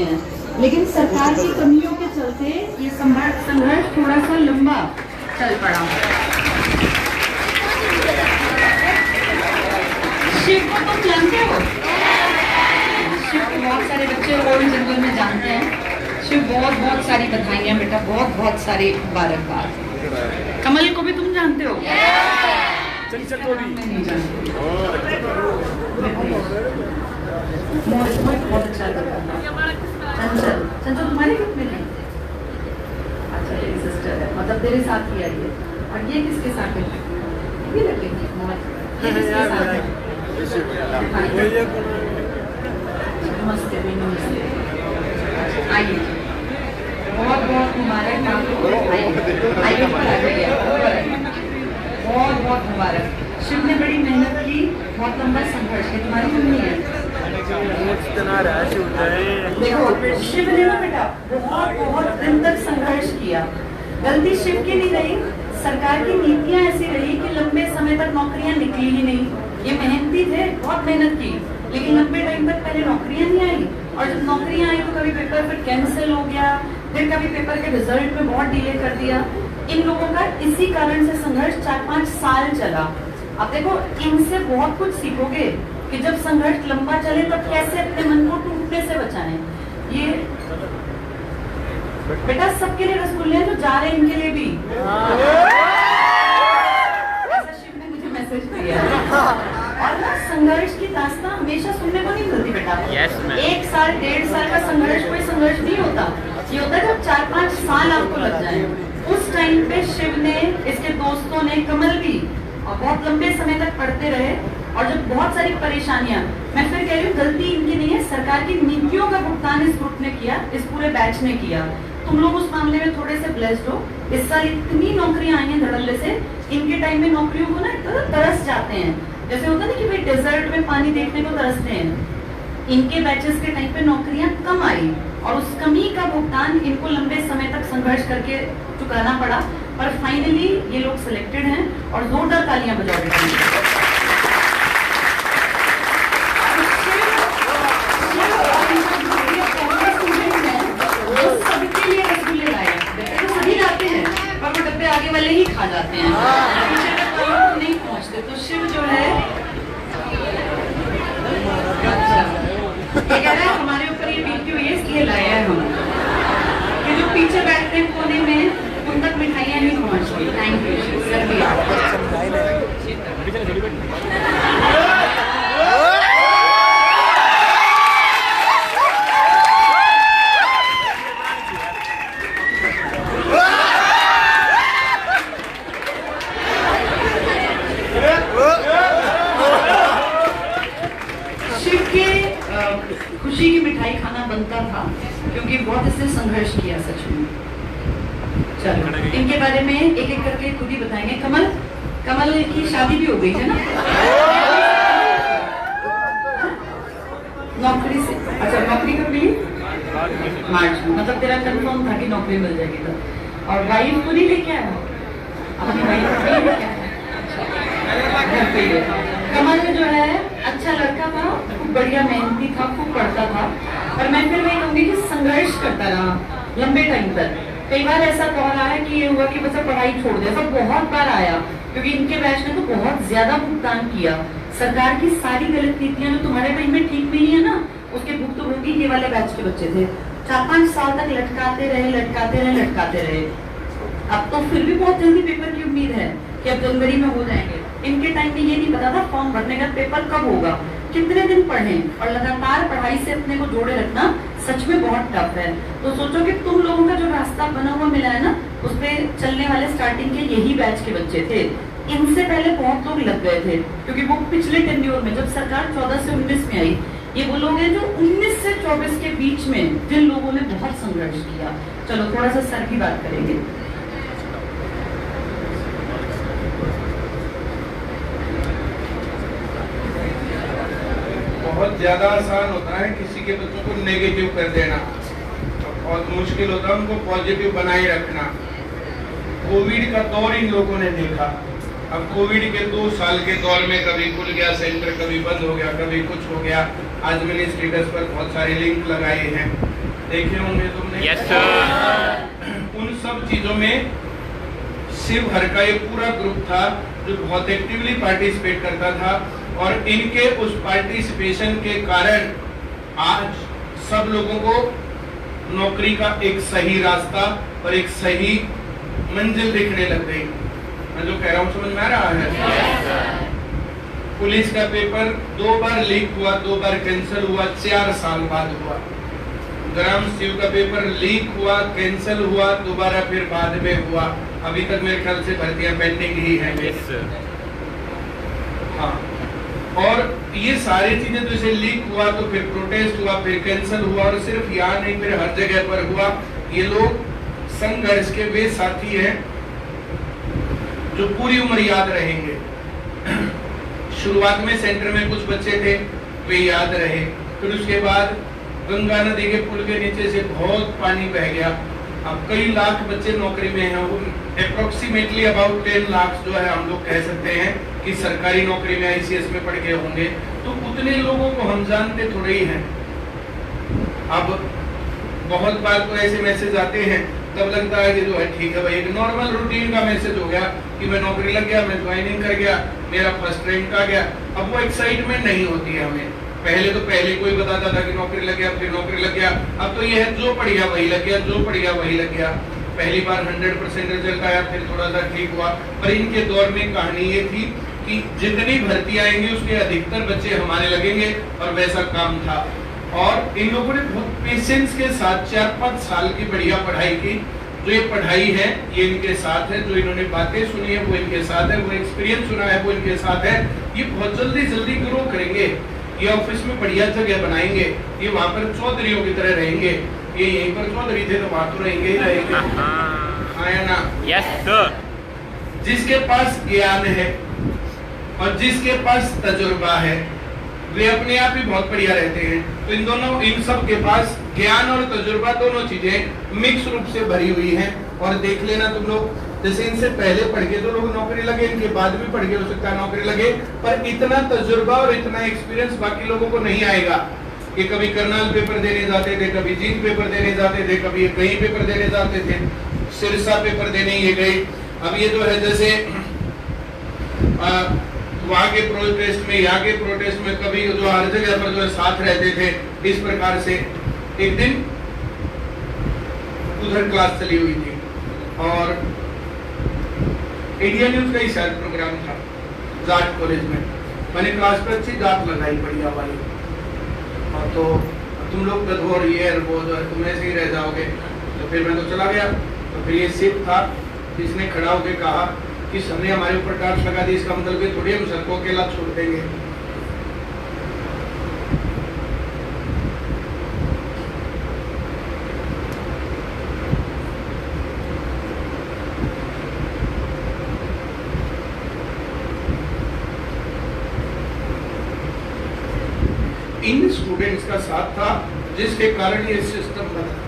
सकते हैं, लेकिन सरकार की कमियों के चलते ये संघर्ष थोड़ा सा लंबा चल पड़ा। शिव को तुम जानते हो? शिव को बहुत सारे बच्चे ओल्ड जंगल में जानते हैं। शिव बहुत सारी बधाइयाँ बेटा, बहुत सारी मुबारकबाद। कमल को भी तुम जानते हो? चंचल को भी नहीं जानते। बहुत अच्छा लगा। चंचल तुम्हारे ग्रुप में नहीं? अच्छा तेरी सिस्टर है, मतलब तेरे साथ ही आई है। और ये किसके साथ है? ये लगेगी ये किसके साथ है? नमस्ते भी नमस्ते। आइए बहुत मुबारक आपको। आइए ऊपर आ जाइए। बहुत मुबारक। शिव ने बड़ी मेहनत की, बहुत लंबा संघर्ष है। तुम्हारी मम्मी है देखो, शिव ने ना बेटा बहुत दिन तक संघर्ष किया। गलती शिव की नहीं रही, सरकार की नीतियां ऐसी रही कि लंबे समय तक नौकरियां निकली ही नहीं। ये मेहनती थे, बहुत मेहनत की, लेकिन लंबे टाइम तक पहले नौकरियां नहीं आई। और जब नौकरियां आई तो कभी पेपर फिर कैंसिल हो गया, फिर कभी पेपर के रिजल्ट में बहुत डिले कर दिया। इन लोगों का इसी कारण से संघर्ष 4-5 साल चला। अब देखो, इनसे बहुत कुछ सीखोगे कि जब संघर्ष लंबा चले तब कैसे अपने मन को टूटने से बचाएं। ये बेटा सबके लिए रसगुल्ले हैं जो जा रहे हैं, इनके लिए भी। ऐसा शिव ने मुझे मैसेज दिया। और ना संघर्ष की दास्तां हमेशा सुनने को नहीं मिलती बेटा। 1 साल 1.5 साल का संघर्ष कोई संघर्ष नहीं होता। ये होता है जब 4-5 साल आपको लग जाए। उस टाइम पे शिव ने, इसके दोस्तों ने, कमल भी और बहुत लंबे समय तक पढ़ते रहे। और जब बहुत सारी परेशानियां, मैं फिर कह रही हूँ गलती इनकी नहीं है, सरकार की नीतियों का भुगतान इस ग्रुप ने किया, इस पूरे बैच ने किया। तुम लोग उस मामले में थोड़े से ब्लेस्ड हो। इस साल इतनी नौकरियां आई हैं धड़ल्ले से। इनके टाइम में नौकरियों को ना तरस जाते हैं, जैसे होता है ना कि भाई डेजर्ट में पानी देखने को तरसते हैं। इनके बैचेस के टाइम पे नौकरियां कम आई और उस कमी का भुगतान इनको लंबे समय तक संघर्ष करके चुकाना पड़ा। पर फाइनली ये लोग सिलेक्टेड हैं और जोरदार तालियां बजाओ बेटा। सबके लिए रसगुल्ले लाए, तो सभी लाते हैं पर वो डब्बे आगे वाले ही खा जाते हैं, पीछे तक कोई लोग नहीं पहुंचते। तो शिव जो है ये कह रहा है हमारे ऊपर ये बीती हुई है इसलिए लाया है हम, कि जो पीछे बैठते हैं कोने में उन तक मिठाइयाँ नहीं पहुँचती। थैंक यू सर भी। शिव के खुशी की मिठाई खाना बनता था क्योंकि बहुत इसने संघर्ष किया सच में। चलो इनके बारे में एक एक करके खुद ही बताएंगे। कमल की शादी भी हो गई है ना नौकरी से? अच्छा नौकरी कब मिली? मार्च में। मतलब तेरा कंफर्म था कि नौकरी मिल जाएगी तब। और वाइफ को नहीं लेके आया? अपनी वाइफ को नहीं लेके आया? घर पे ही था। कमल जो है अच्छा लड़का था, खूब बढ़िया मेहनती था, खूब पढ़ता था। पर मैं फिर वही कहूँगी कि संघर्ष करता रहा लंबे टाइम तक। कई बार ऐसा कह रहा है कि ये हुआ कि बस पढ़ाई छोड़ दे, सब बहुत बार आया क्योंकि इनके बैच ने तो बहुत ज्यादा भुगतान किया। सरकार की सारी गलत नीतियां जो तुम्हारे टाइम में ठीक नहीं है ना, उसके भुक्तभोगी ये वाले बैच के बच्चे थे। 4-5 साल तक लटकाते रहे। अब तो फिर भी बहुत जल्दी पेपर की उम्मीद है कि अब जनवरी में हो जाएंगे। इनके टाइम में ये नहीं पता था फॉर्म भरने का पेपर कब होगा, कितने दिन पढ़ें। और लगातार पढ़ाई से अपने को जोड़े रखना सच में बहुत टफ है। तो सोचो कि तुम लोगों का जो रास्ता बना हुआ मिला है ना, उस पे चलने वाले स्टार्टिंग के यही बैच के बच्चे थे। इनसे पहले बहुत लोग लग गए थे क्योंकि वो पिछले टेन्योर में, जब सरकार 14 से 19 में आई, ये वो लोग हैं जो 19 से 24 के बीच में जिन लोगों ने बहुत संघर्ष किया। चलो थोड़ा सा सर की बात करेंगे। बहुत ज्यादा आसान होता है किसी के बच्चों को नेगेटिव कर देना, बहुत मुश्किल होता है उनको पॉजिटिव बनाए रखना। कोविड का दौर इन लोगों ने देखा। अब कोविड के 2 साल के दौर में कभी खुल गया सेंटर, कभी बंद हो गया, कभी कुछ हो गया। आज मैंने स्टेटस पर बहुत सारे लिंक लगाए हैं। देखे होंगे तुमने। Yes sir. उन सब चीजों में शिव हर का ये पूरा ग्रुप था जो बहुत एक्टिवली पार्टिसिपेट करता था, और इनके उस पार्टिसिपेशन के कारण आज सब लोगों को नौकरी का एक सही रास्ता और एक सही मंजिल दिखने लग गई। मैं जो कह रहा हूँ समझ में आ रहा है? पुलिस का पेपर 2 बार लीक हुआ, 2 बार कैंसिल हुआ, 4 साल बाद हुआ। ग्राम शिव का पेपर लीक हुआ, कैंसिल हुआ, दोबारा फिर बाद में हुआ। अभी तक मेरे ख्याल से भर्तियां पेंडिंग ही है। हाँ, और ये सारी चीजें तो इसे लीक हुआ तो फिर प्रोटेस्ट हुआ, फिर कैंसिल हुआ, और सिर्फ यहाँ नहीं फिर हर जगह पर हुआ। ये लोग संघर्ष के वे साथी हैं जो पूरी उम्र याद रहेंगे। शुरुआत में सेंटर में कुछ बच्चे थे, वे याद रहे। फिर उसके बाद गंगा नदी के पुल के नीचे से बहुत पानी बह गया। अब कई लाख बच्चे नौकरी में हैं, वो अप्रोक्सीमेटली अबाउट 10 लाख जो है हम लोग कह सकते हैं कि सरकारी नौकरी में आईसीएस में पढ़ के होंगे। तो उतने लोगों को हम जानते थोड़े ही हैं। अब बहुत बार तो ऐसे मैसेज आते हैं, तब लगता है कि जो है ठीक है भाई, एक नॉर्मल रूटीन का मैसेज हो गया कि मैं नौकरी लग गया, मैं ज्वाइनिंग कर गया, मेरा फर्स्ट रैंक आ गया। अब वो एक्साइटमेंट नहीं होती है हमें। पहले कोई बताता था कि नौकरी लग गया, फिर नौकरी लग गया। अब तो ये है जो पढ़ गया वही लग गया, जो पढ़ गया वही लग गया। पहली बार 100% रिजल्ट आया, फिर थोड़ा सा ठीक हुआ। पर इनके दौर में कहानी ये थी कि जितनी भर्ती आएंगी उसके अधिकतर बच्चे हमारे लगेंगे, और वैसा काम था। और इन लोगों ने बहुत पेशेंस के साथ 4-5 साल की बढ़िया पढ़ाई की। जो ये पढ़ाई है ये इनके साथ है, जो इन्होंने बातें सुनी है वो इनके साथ है, वो एक्सपीरियंस सुना है वो इनके साथ है। ये बहुत जल्दी ग्रो करेंगे, ये ऑफिस में बढ़िया जगह बनाएंगे, ये वहां पर चौधरियों की तरह रहेंगे। ये यहीं पर चौधरी थे तो वहां तो रहेंगे ही रहेंगे। हाँ या ना? Yes sir. जिसके पास ज्ञान है और जिसके पास तजुर्बा है वे अपने आप ही बहुत बढ़िया रहते हैं। तो इन सब के पास ज्ञान और तजुर्बा दोनों चीजें मिक्स रूप से भरी हुई हैं। और देख लेना तुम लोग, जैसे इनसे पहले पढ़ के जो लोग नौकरी लगे, इनके बाद भी पढ़ के हो सकता है नौकरी लगे, पर इतना तजुर्बा और इतना एक्सपीरियंस बाकी लोगों को नहीं आएगा। कि कभी करनाल पेपर देने जाते थे, कभी जींद पेपर देने जाते थे, कभी कहीं पेपर देने जाते थे, सिरसा पेपर देने ये गए। अब ये जो है जैसे वहां के प्रोटेस्ट में, यहाँ के प्रोटेस्ट में, कभी जो हर जगह पर जो है साथ रहते थे। इस प्रकार से एक दिन उधर क्लास चली हुई थी और इंडिया न्यूज का ही शायद प्रोग्राम था जाट कॉलेज में। मैंने क्लास पर अच्छी जाट लगाई बढ़िया वाली, और तो तुम लोग गधोर ये वो जो है तुम ऐसे ही रह जाओगे। तो फिर मैं तो चला गया। तो फिर ये सिख था, इसने खड़ा होकर कहा कि सबने हमारे ऊपर टार्च लगा दी, इसका मतलब ये थोड़ी हम सर को अकेला छोड़ देंगे। इन स्टूडेंट्स का साथ था जिसके कारण ये सिस्टम बना।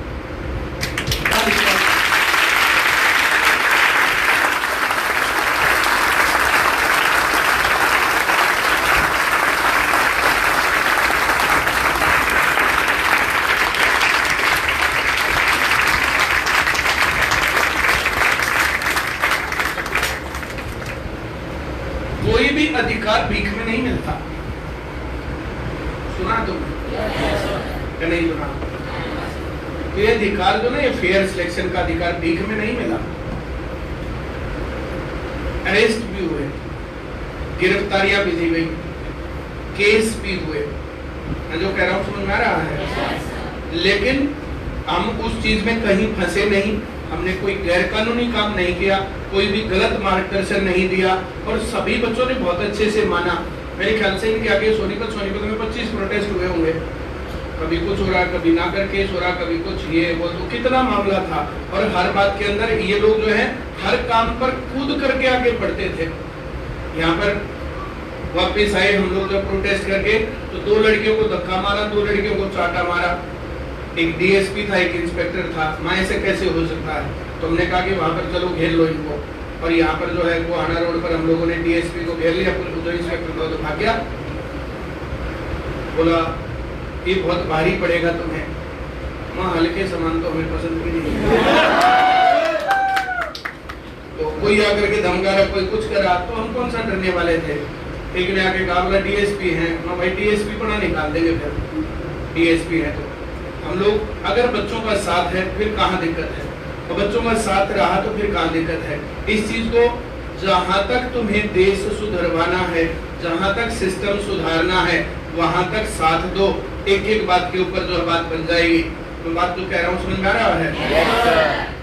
कोई भी अधिकार भीख में नहीं मिलता। सुना तुमने क्या? नहीं सुना? ये अधिकार जो ना, ये फेयर सिलेक्शन का अधिकार भीख में नहीं मिला। अरेस्ट भी हुए, गिरफ्तारियां भी दी गई, केस भी हुए। मैं जो कह रहा हूं समझ में आ रहा है? लेकिन हम उस चीज में कहीं फंसे नहीं, हमने कोई गैर कानूनी काम नहीं किया, कोई भी गलत मार्गदर्शन नहीं दिया, और सभी बच्चों ने बहुत अच्छे से माना। मेरे ख्याल से इनके आगे सोनीपत में 25 प्रोटेस्ट हुए होंगे। कभी कुछ हो रहा, कभी नाकर केस हो रहा, कभी कुछ ये वो, तो कितना मामला था। और हर बात के अंदर ये लोग जो है हर काम पर कूद करके आगे बढ़ते थे। यहाँ पर वापस आए हम लोग जब प्रोटेस्ट करके, तो 2 लड़कियों को धक्का मारा, 2 लड़कियों को चाटा मारा। एक डीएसपी था, एक इंस्पेक्टर था। मैं ऐसे कैसे हो सकता है? तो हमने कहा कि वहां पर चलो घेर लो इनको। और यहाँ पर जो है गोहाना रोड पर हम लोगों ने डीएसपी को घेर लिया, पुलिस इंस्पेक्टर को तो भाग गया। बोला ये बहुत भारी पड़ेगा तुम्हें, वहाँ हल्के सामान तो हमें पसंद भी नहीं है। तो कोई आकर के धमका रहा, कोई कुछ करा, तो हम कौन सा डरने वाले थे। एक ने आके कहा बोला डीएसपी है, ना भाई डीएसपी को ना निकाल देंगे, फिर डीएसपी है तो हम लोग, अगर बच्चों का साथ है फिर कहाँ दिक्कत है, और बच्चों का साथ रहा तो फिर कहाँ दिक्कत है। इस चीज को जहां तक तुम्हें देश सुधरवाना है, जहां तक सिस्टम सुधारना है, वहां तक साथ दो। एक एक बात के ऊपर जो बात बन जाएगी। मैं बात जो कह रहा हूँ समझ में आ रहा है।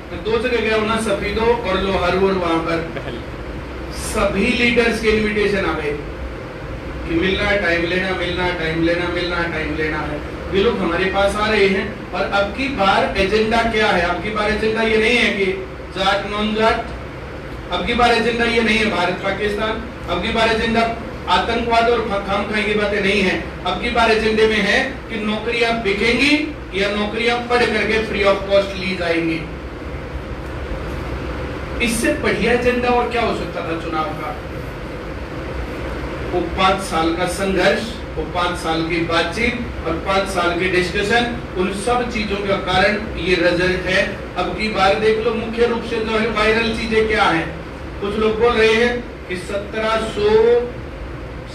मैं 2 जगह गया हूँ ना, सफीदो और लोहारू, और वहां पर सभी लीडर्स के इनविटेशन आ गए कि मिलना है, टाइम लेना, मिलना है, टाइम लेना, मिलना है, टाइम लेना है। वे लोग हमारे पास आ रहे हैं, और अब की बार एजेंडा क्या है? अब की बार एजेंडा ये नहीं है कि जाट नॉन जाट, अब की बार एजेंडा ये नहीं है भारत पाकिस्तान, अब की बार एजेंडा आतंकवाद और खाम खाई की बातें नहीं है। अब की बार एजेंडे में है कि नौकरियां बिकेंगी या नौकरियां पढ़ करके फ्री ऑफ कॉस्ट ली जाएंगी। इससे बढ़िया एजेंडा और क्या हो सकता था चुनाव का? वो 5 साल का संघर्ष, वो 5 साल की बातचीत और 5 साल के डिस्कशन, उन सब चीजों का कारण ये रिजल्ट है। अब की बार देख लो, मुख्य रूप से जो है वायरल चीजें क्या है। कुछ लोग बोल रहे हैं कि 1700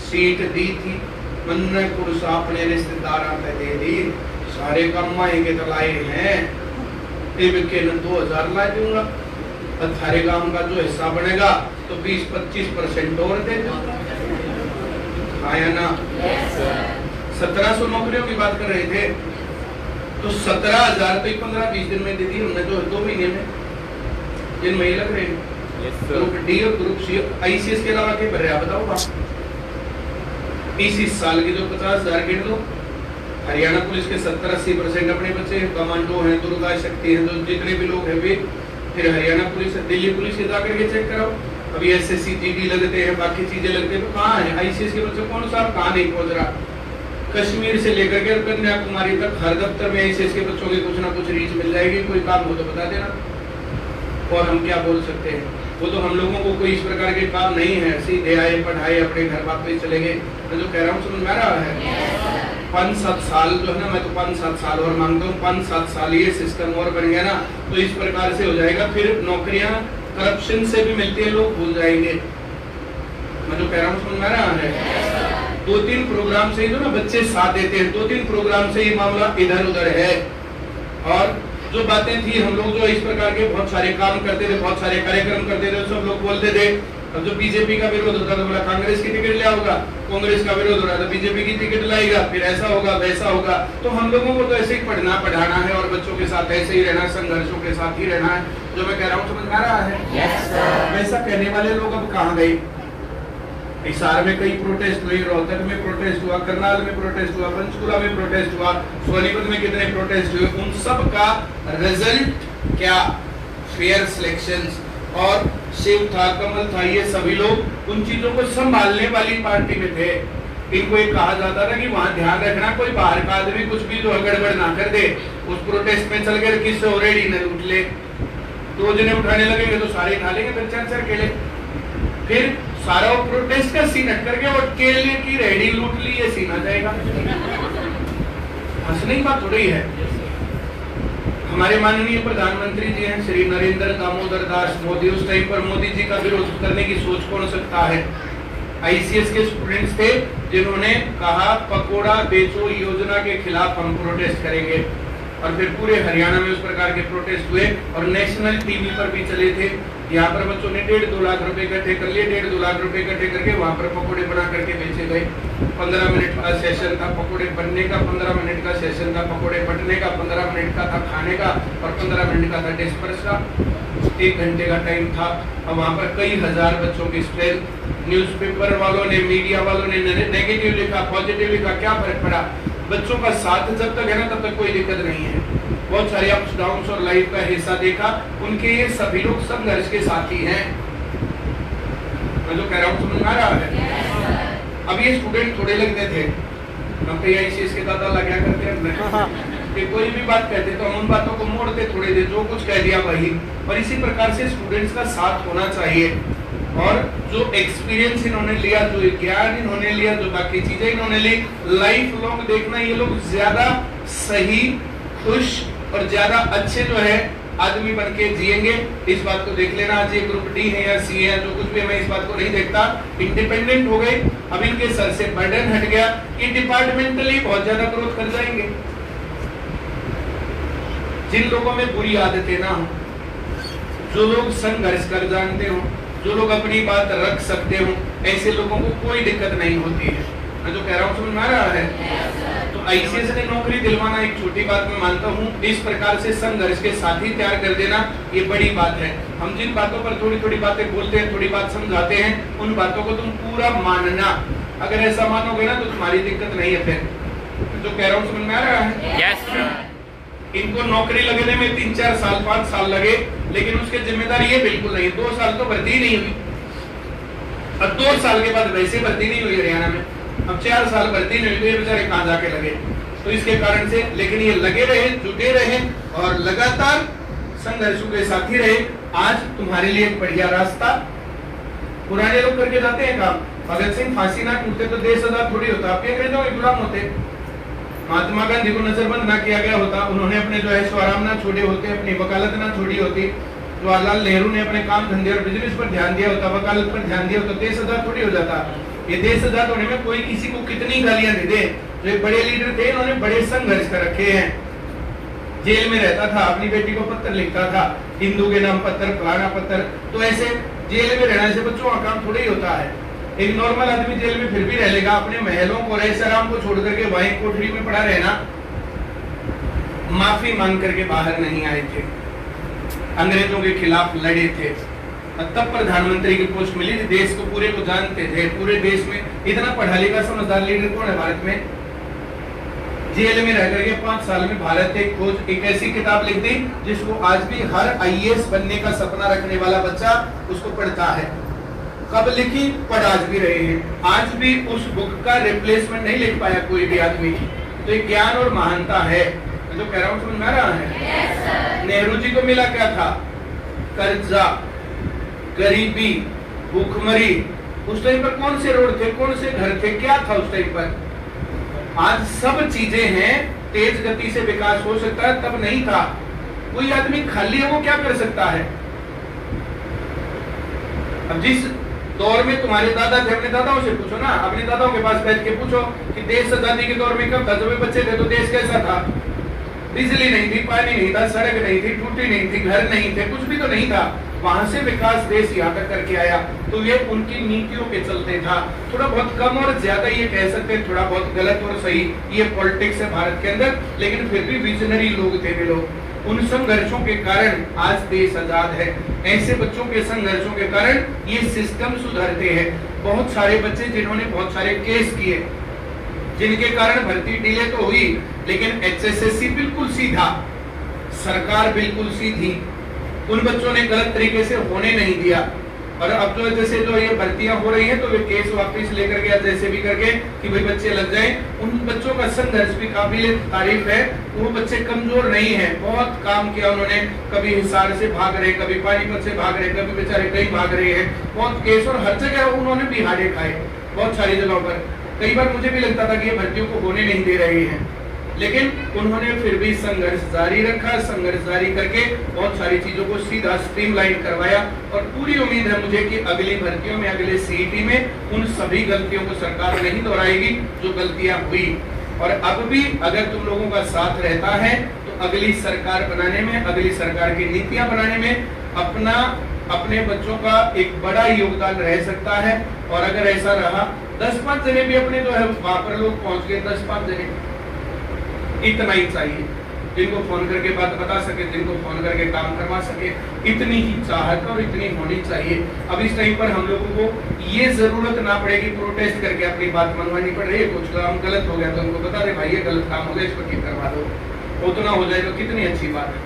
सीट दी थी, मन पुरुष अपने रिश्तेदार दे दी, सारे कमाई के तलाए हैं, के 2000 ला दूंगा, थारे गांव का जो हिस्सा बनेगा तो 20-25% और दे दूंगा। आया ना? 1700 नौकरियों की बात कर रहे थे, तो 17,000 तो 15-20 दिन में दे दी हमने, जो 2 महीने में, जिन महीने लग रहे हैं। ग्रुप डी और ग्रुप सी, आईसीएस के अलावा क्या भर रहा बताओ। इस साल की जो 50,000 गिन लो, हरियाणा पुलिस के 70-80% अपने बच्चे कमांडो हैं, दुर्गा शक्ति हैं, जो जितने भी लोग हैं वे। फिर हरियाणा पुलिस, दिल्ली पुलिस के जाकर के चेक कराओ, अभी एसएससी जीडी लगते हैं, बाकी चीजें लगते हैं, तो कहाँ है आईसीएस के बच्चे? कौन सा कहाँ नहीं पहुंच रहा। कश्मीर से लेकर के कन्याकुमारी तक हर दफ्तर में आईसीएस के बच्चों की कुछ ना कुछ रीच मिल जाएगी। कोई काम हो तो बता देना, और हम क्या बोल सकते हैं। वो तो हम लोगों को कोई इस प्रकार के काम नहीं है, सीधे आए, पढ़ाए, अपने घर वापस चले गए। मैं जो कह रहा हूँ समझ में आ रहा है। 5-7 साल जो है ना, मैं तो 5-7 साल और मांगता हूँ। 5-7 साल ये सिस्टम और बन गया ना, तो इस प्रकार से हो जाएगा। फिर नौकरियां करप्शन से भी मिलती है, लोग भूल जाएंगे। मैं जो कह रहा हूँ समझ में आ रहा है। 2-3 प्रोग्राम से जो ना बच्चे साथ देते हैं, 2-3 प्रोग्राम से ये मामला इधर उधर है। और जो बातें थी, हम लोग जो इस प्रकार के बहुत सारे काम करते थे, बहुत सारे कार्यक्रम करते थे, सब लोग बोलते थे। अब जो बीजेपी का विरोध होता था, बोला कांग्रेस की टिकट ले आओगा, कांग्रेस का विरोध हो रहा था, बीजेपी की टिकट लाएगा, फिर ऐसा होगा वैसा होगा। तो हम लोगों को तो ऐसे ही पढ़ना पढ़ाना है, और बच्चों के साथ ऐसे ही रहना, संघर्षों के साथ ही रहना है। जो मैं कह रहा हूँ समझ में आ रहा है। वैसा कहने वाले लोग अब कहाँ गए? हिसार में कई प्रोटेस्ट हुए, रोहतक में प्रोटेस्ट हुआ, करनाल में प्रोटेस्ट हुआ, पंचकुला में प्रोटेस्ट हुआ, सोनीपत में कितने प्रोटेस्ट हुए। उन सब का रिजल्ट क्या? Fair selections. और शिव था, कमल था, ये सभी लोग उन चीजों को संभालने वाली पार्टी में थे। इनको एक कहा जाता था कि वहां ध्यान रखना, कोई बाहर का आदमी कुछ भी जो गड़बड़ ना कर दे। उस प्रोटेस्ट में चल गए, किससे ऑलरेडी न उठ ले, 2 जने उठाने लगेंगे तो सारे खा लेंगे, फिर 4 अकेले। फिर सारा वो प्रोटेस्ट का सीन हट करके और केले की रेडी लूट ली, ये सीन आ जाएगा। हंसने की बात हो रही है। हमारे माननीय प्रधानमंत्री जी हैं श्री नरेंद्र दामोदर दास मोदी, उस टाइम पर मोदी जी का विरोध करने की सोच कौन सकता है? आईसीएस के स्टूडेंट्स थे जिन्होंने कहा पकोड़ा बेचो योजना के खिलाफ हम प्रोटेस्ट करेंगे। और फिर पूरे हरियाणा में उस प्रकार के प्रोटेस्ट हुए, और नेशनल टीवी पर भी चले थे। यहाँ पर बच्चों ने 1.5-2 लाख रुपए इकट्ठे कर लिए, 1.5-2 लाख रुपए इकट्ठे करके वहां पर पकोड़े बना करके बेचे गए। 15 मिनट का सेशन था पकोड़े बनने का, 15 मिनट का सेशन था पकोड़े बटने का, 15 मिनट का था खाने का, और 15 मिनट का था डिस्पर्स का। 1 घंटे का टाइम था। अब वहां पर कई हजार बच्चों की स्ट्रेंथ। न्यूज़पेपर वालों ने, मीडिया वालों ने नेगेटिव लिखा, पॉजिटिव लिखा, क्या फर्क पड़ा? बच्चों का साथ जब तक है ना, तब तक कोई दिक्कत नहीं है। बहुत सारे अप्स डाउन्स और लाइफ का हिस्सा देखा, उनके ये सभी लोग संघर्ष के साथी हैं। मैं जो कह रहा हूँ समझ में आ रहा है। अब ये स्टूडेंट थोड़े लगते थे, हम तो आईसीएस के दादा लगा करते हैं, कि कोई भी बात कहते तो हम उन बातों को मोड़ते थोड़े थे, जो कुछ कह दिया वही। और इसी प्रकार से स्टूडेंट्स का साथ होना चाहिए। और जो एक्सपीरियंस इन्होंने लिया, जो ज्ञान इन्होंने लिया, जो बाकी चीजें इन्होंने ली, लाइफ लॉन्ग देखना ये लोग ज्यादा सही, खुश और ज्यादा अच्छे जो है आदमी बन के जिएंगे। इस बात को देख लेना। आज ये ग्रुप डी है या सी है, जो कुछ भी, मैं इस बात को नहीं देखता। इंडिपेंडेंट हो गए, अब इनके सर से बर्डन हट गया, ये डिपार्टमेंटली बहुत ज्यादा ग्रोथ कर जाएंगे। जिन लोगों में बुरी आदतें ना हो, जो लोग संघर्ष कर जानते हो, जो लोग अपनी बात रख सकते हो, ऐसे लोगों को कोई दिक्कत नहीं होती है। मैं जो कह रहा हूँ समझ में आ रहा है? तो आईसीएस ने नौकरी दिलवाना एक छोटी बात मैं मानता हूँ। इस प्रकार से संघर्ष के साथी तैयार कर देना ये बड़ी बात है। हम जिन बातों पर थोड़ी थोड़ी बातें बोलते हैं, थोड़ी बात समझाते हैं, उन बातों को तुम पूरा मानना। अगर ऐसा मानोगे ना तो तुम्हारी दिक्कत नहीं है। फिर जो कह रहा हूँ समझ में आ रहा है? Yes sir. इनको नौकरी लगने में 3-4 साल 5 साल लगे, लेकिन उसके जिम्मेदारी ये बिल्कुल नहीं। 2 साल तो भर्ती ही नहीं हुई, अब 2 साल के बाद वैसे भर्ती नहीं हुई हरियाणा में, अब 4 साल भर्ती नहीं हुई, तो ये बेचारे कहाँ जाके लगे। तो इसके कारण से, लेकिन ये लगे रहे, जुटे रहे और लगातार संघर्षों के साथी रहे। आज तुम्हारे लिए एक बढ़िया रास्ता। पुराने लोग करके जाते हैं काम। भगत सिंह फांसी ना टूटते तो देश आजाद थोड़ी होता, आप क्या कहते हो, गुलाम होते। महात्मा गांधी को नजरबंद ना किया गया होता, उन्होंने अपने जो है स्वराम ना छोड़े होते, अपनी वकालत ना छोड़ी होती, जवाहरलाल नेहरू ने अपने काम धंधे और बिजनेस पर ध्यान दिया होता, वकालत पर ध्यान दिया होता, देश आजाद थोड़ी हो जाता। ये देश आजाद होने में कोई किसी को कितनी गालियां दे दे, जो एक बड़े लीडर थे, इन्होंने बड़े संघर्ष कर रखे हैं। जेल में रहता था, अपनी बेटी को पत्र लिखता था, हिंदू के नाम पत्र, फलाना पत्र। तो ऐसे जेल में रहने से बच्चों का काम थोड़ा ही होता है। एक नॉर्मल आदमी जेल में फिर भी रह लेगा, अपने महलों को, ऐसाराम को छोड़ करके वहीं कोठरी में पड़ा रहना। माफी मांग करके बाहर नहीं आए थे, अंग्रेजों के खिलाफ लड़े थे, तब प्रधानमंत्री की पोस्ट मिली थी। देश को पूरे को जानते थे, पूरे देश में इतना पढ़ा लिखा समझदार लीडर कौन है भारत में? जेल में रह करके 5 साल में भारत एक खोज, एक ऐसी किताब लिख दी जिसको आज भी हर आईएएस बनने का सपना रखने वाला बच्चा उसको पढ़ता है। कब लिखी? पढ़ आज भी रहे हैं। आज भी उस बुक का रिप्लेसमेंट नहीं लिख पाया कोई भी आदमी। तो ये ज्ञान और महानता है। मैं जो कह रहा हूँ समझ में आ रहा है? नेहरू जी को मिला क्या था? कर्जा, गरीबी, भूखमरी। उस टाइम पर कौन से रोड थे, कौन से घर थे, क्या था उस टाइम पर? आज सब चीजें हैं, तेज गति से विकास हो सकता है, तब नहीं था। कोई आदमी खाली है वो क्या कर सकता है? अब जिस दौर में तुम्हारे दादा थे, अपने दादाओं से पूछो ना, अपने दादाओं के पास बैठ के पूछो कि देश आजादी के दौर में कब था? जब वे बच्चे थे तो देश कैसा था? बिजली नहीं थी, पानी नहीं था, सड़क नहीं थी, टूटी नहीं थी, घर नहीं थे, कुछ भी तो नहीं था। वहां से विकास देश यहाँ तक करके आया, तो ये उनकी नीतियों के चलते था। थोड़ा बहुत कम और ज्यादा ये कह सकते हैं, थोड़ा बहुत गलत और सही, ये पॉलिटिक्स है भारत के अंदर, लेकिन फिर भी विजनरी लोग थे वे लोग। उन संघर्षों के कारण आज देश आजाद है। ऐसे बच्चों के संघर्षों के कारण ये सिस्टम सुधरते हैं। बहुत सारे बच्चे जिन्होंने बहुत सारे केस किए, जिनके कारण भर्ती डिले तो हुई, लेकिन एचएसएससी बिल्कुल सीधा, सरकार बिल्कुल सीधी, उन बच्चों ने गलत तरीके से होने नहीं दिया। और अब जो जैसे जो ये भर्तियां हो रही हैं, तो वे केस वापस लेकर के जैसे भी करके कि भाई बच्चे लग जाएं, उन बच्चों का संघर्ष भी काबिल तारीफ है। वो बच्चे कमजोर नहीं है, बहुत काम किया उन्होंने। कभी हिसार से भाग रहे, कभी पानीपत से भाग रहे, कभी बेचारे कहीं भाग रहे हैं। बहुत केस, और हर जगह उन्होंने भी हारे खाए, बहुत सारी जगहों पर। कई बार मुझे भी लगता था कि ये भर्तियों को होने नहीं दे रहे हैं, लेकिन उन्होंने फिर भी संघर्ष जारी रखा। संघर्ष जारी करके बहुत सारी चीजों को सीधा स्ट्रीमलाइन करवाया। और पूरी उम्मीद है मुझे कि अगली भर्तियों में, अगले सीईटी में उन सभी गलतियों को सरकार नहीं दोहराएगी जो गलतियां हुई। और अब भी अगर तुम लोगों का साथ रहता है तो अगली सरकार बनाने में, अगली सरकार की नीतियां बनाने में अपने बच्चों का एक बड़ा योगदान रह सकता है। और अगर ऐसा रहा, 10-5 जने भी अपने जो है वहां पर लोग पहुंच गए, 10-5 जने, इतना ही चाहिए। जिनको फोन करके बात बता सके, जिनको फोन करके काम करवा सके, इतनी ही चाहत और इतनी होनी चाहिए। अब इस टाइम पर हम लोगों को ये जरूरत ना पड़ेगी प्रोटेस्ट करके अपनी बात मनवानी पड़ रही है। कुछ काम गलत हो गया तो उनको बता दे, भाई ये गलत काम हो गया, इसको ठीक करवा दो, उतना हो जाए तो कितनी अच्छी बात है।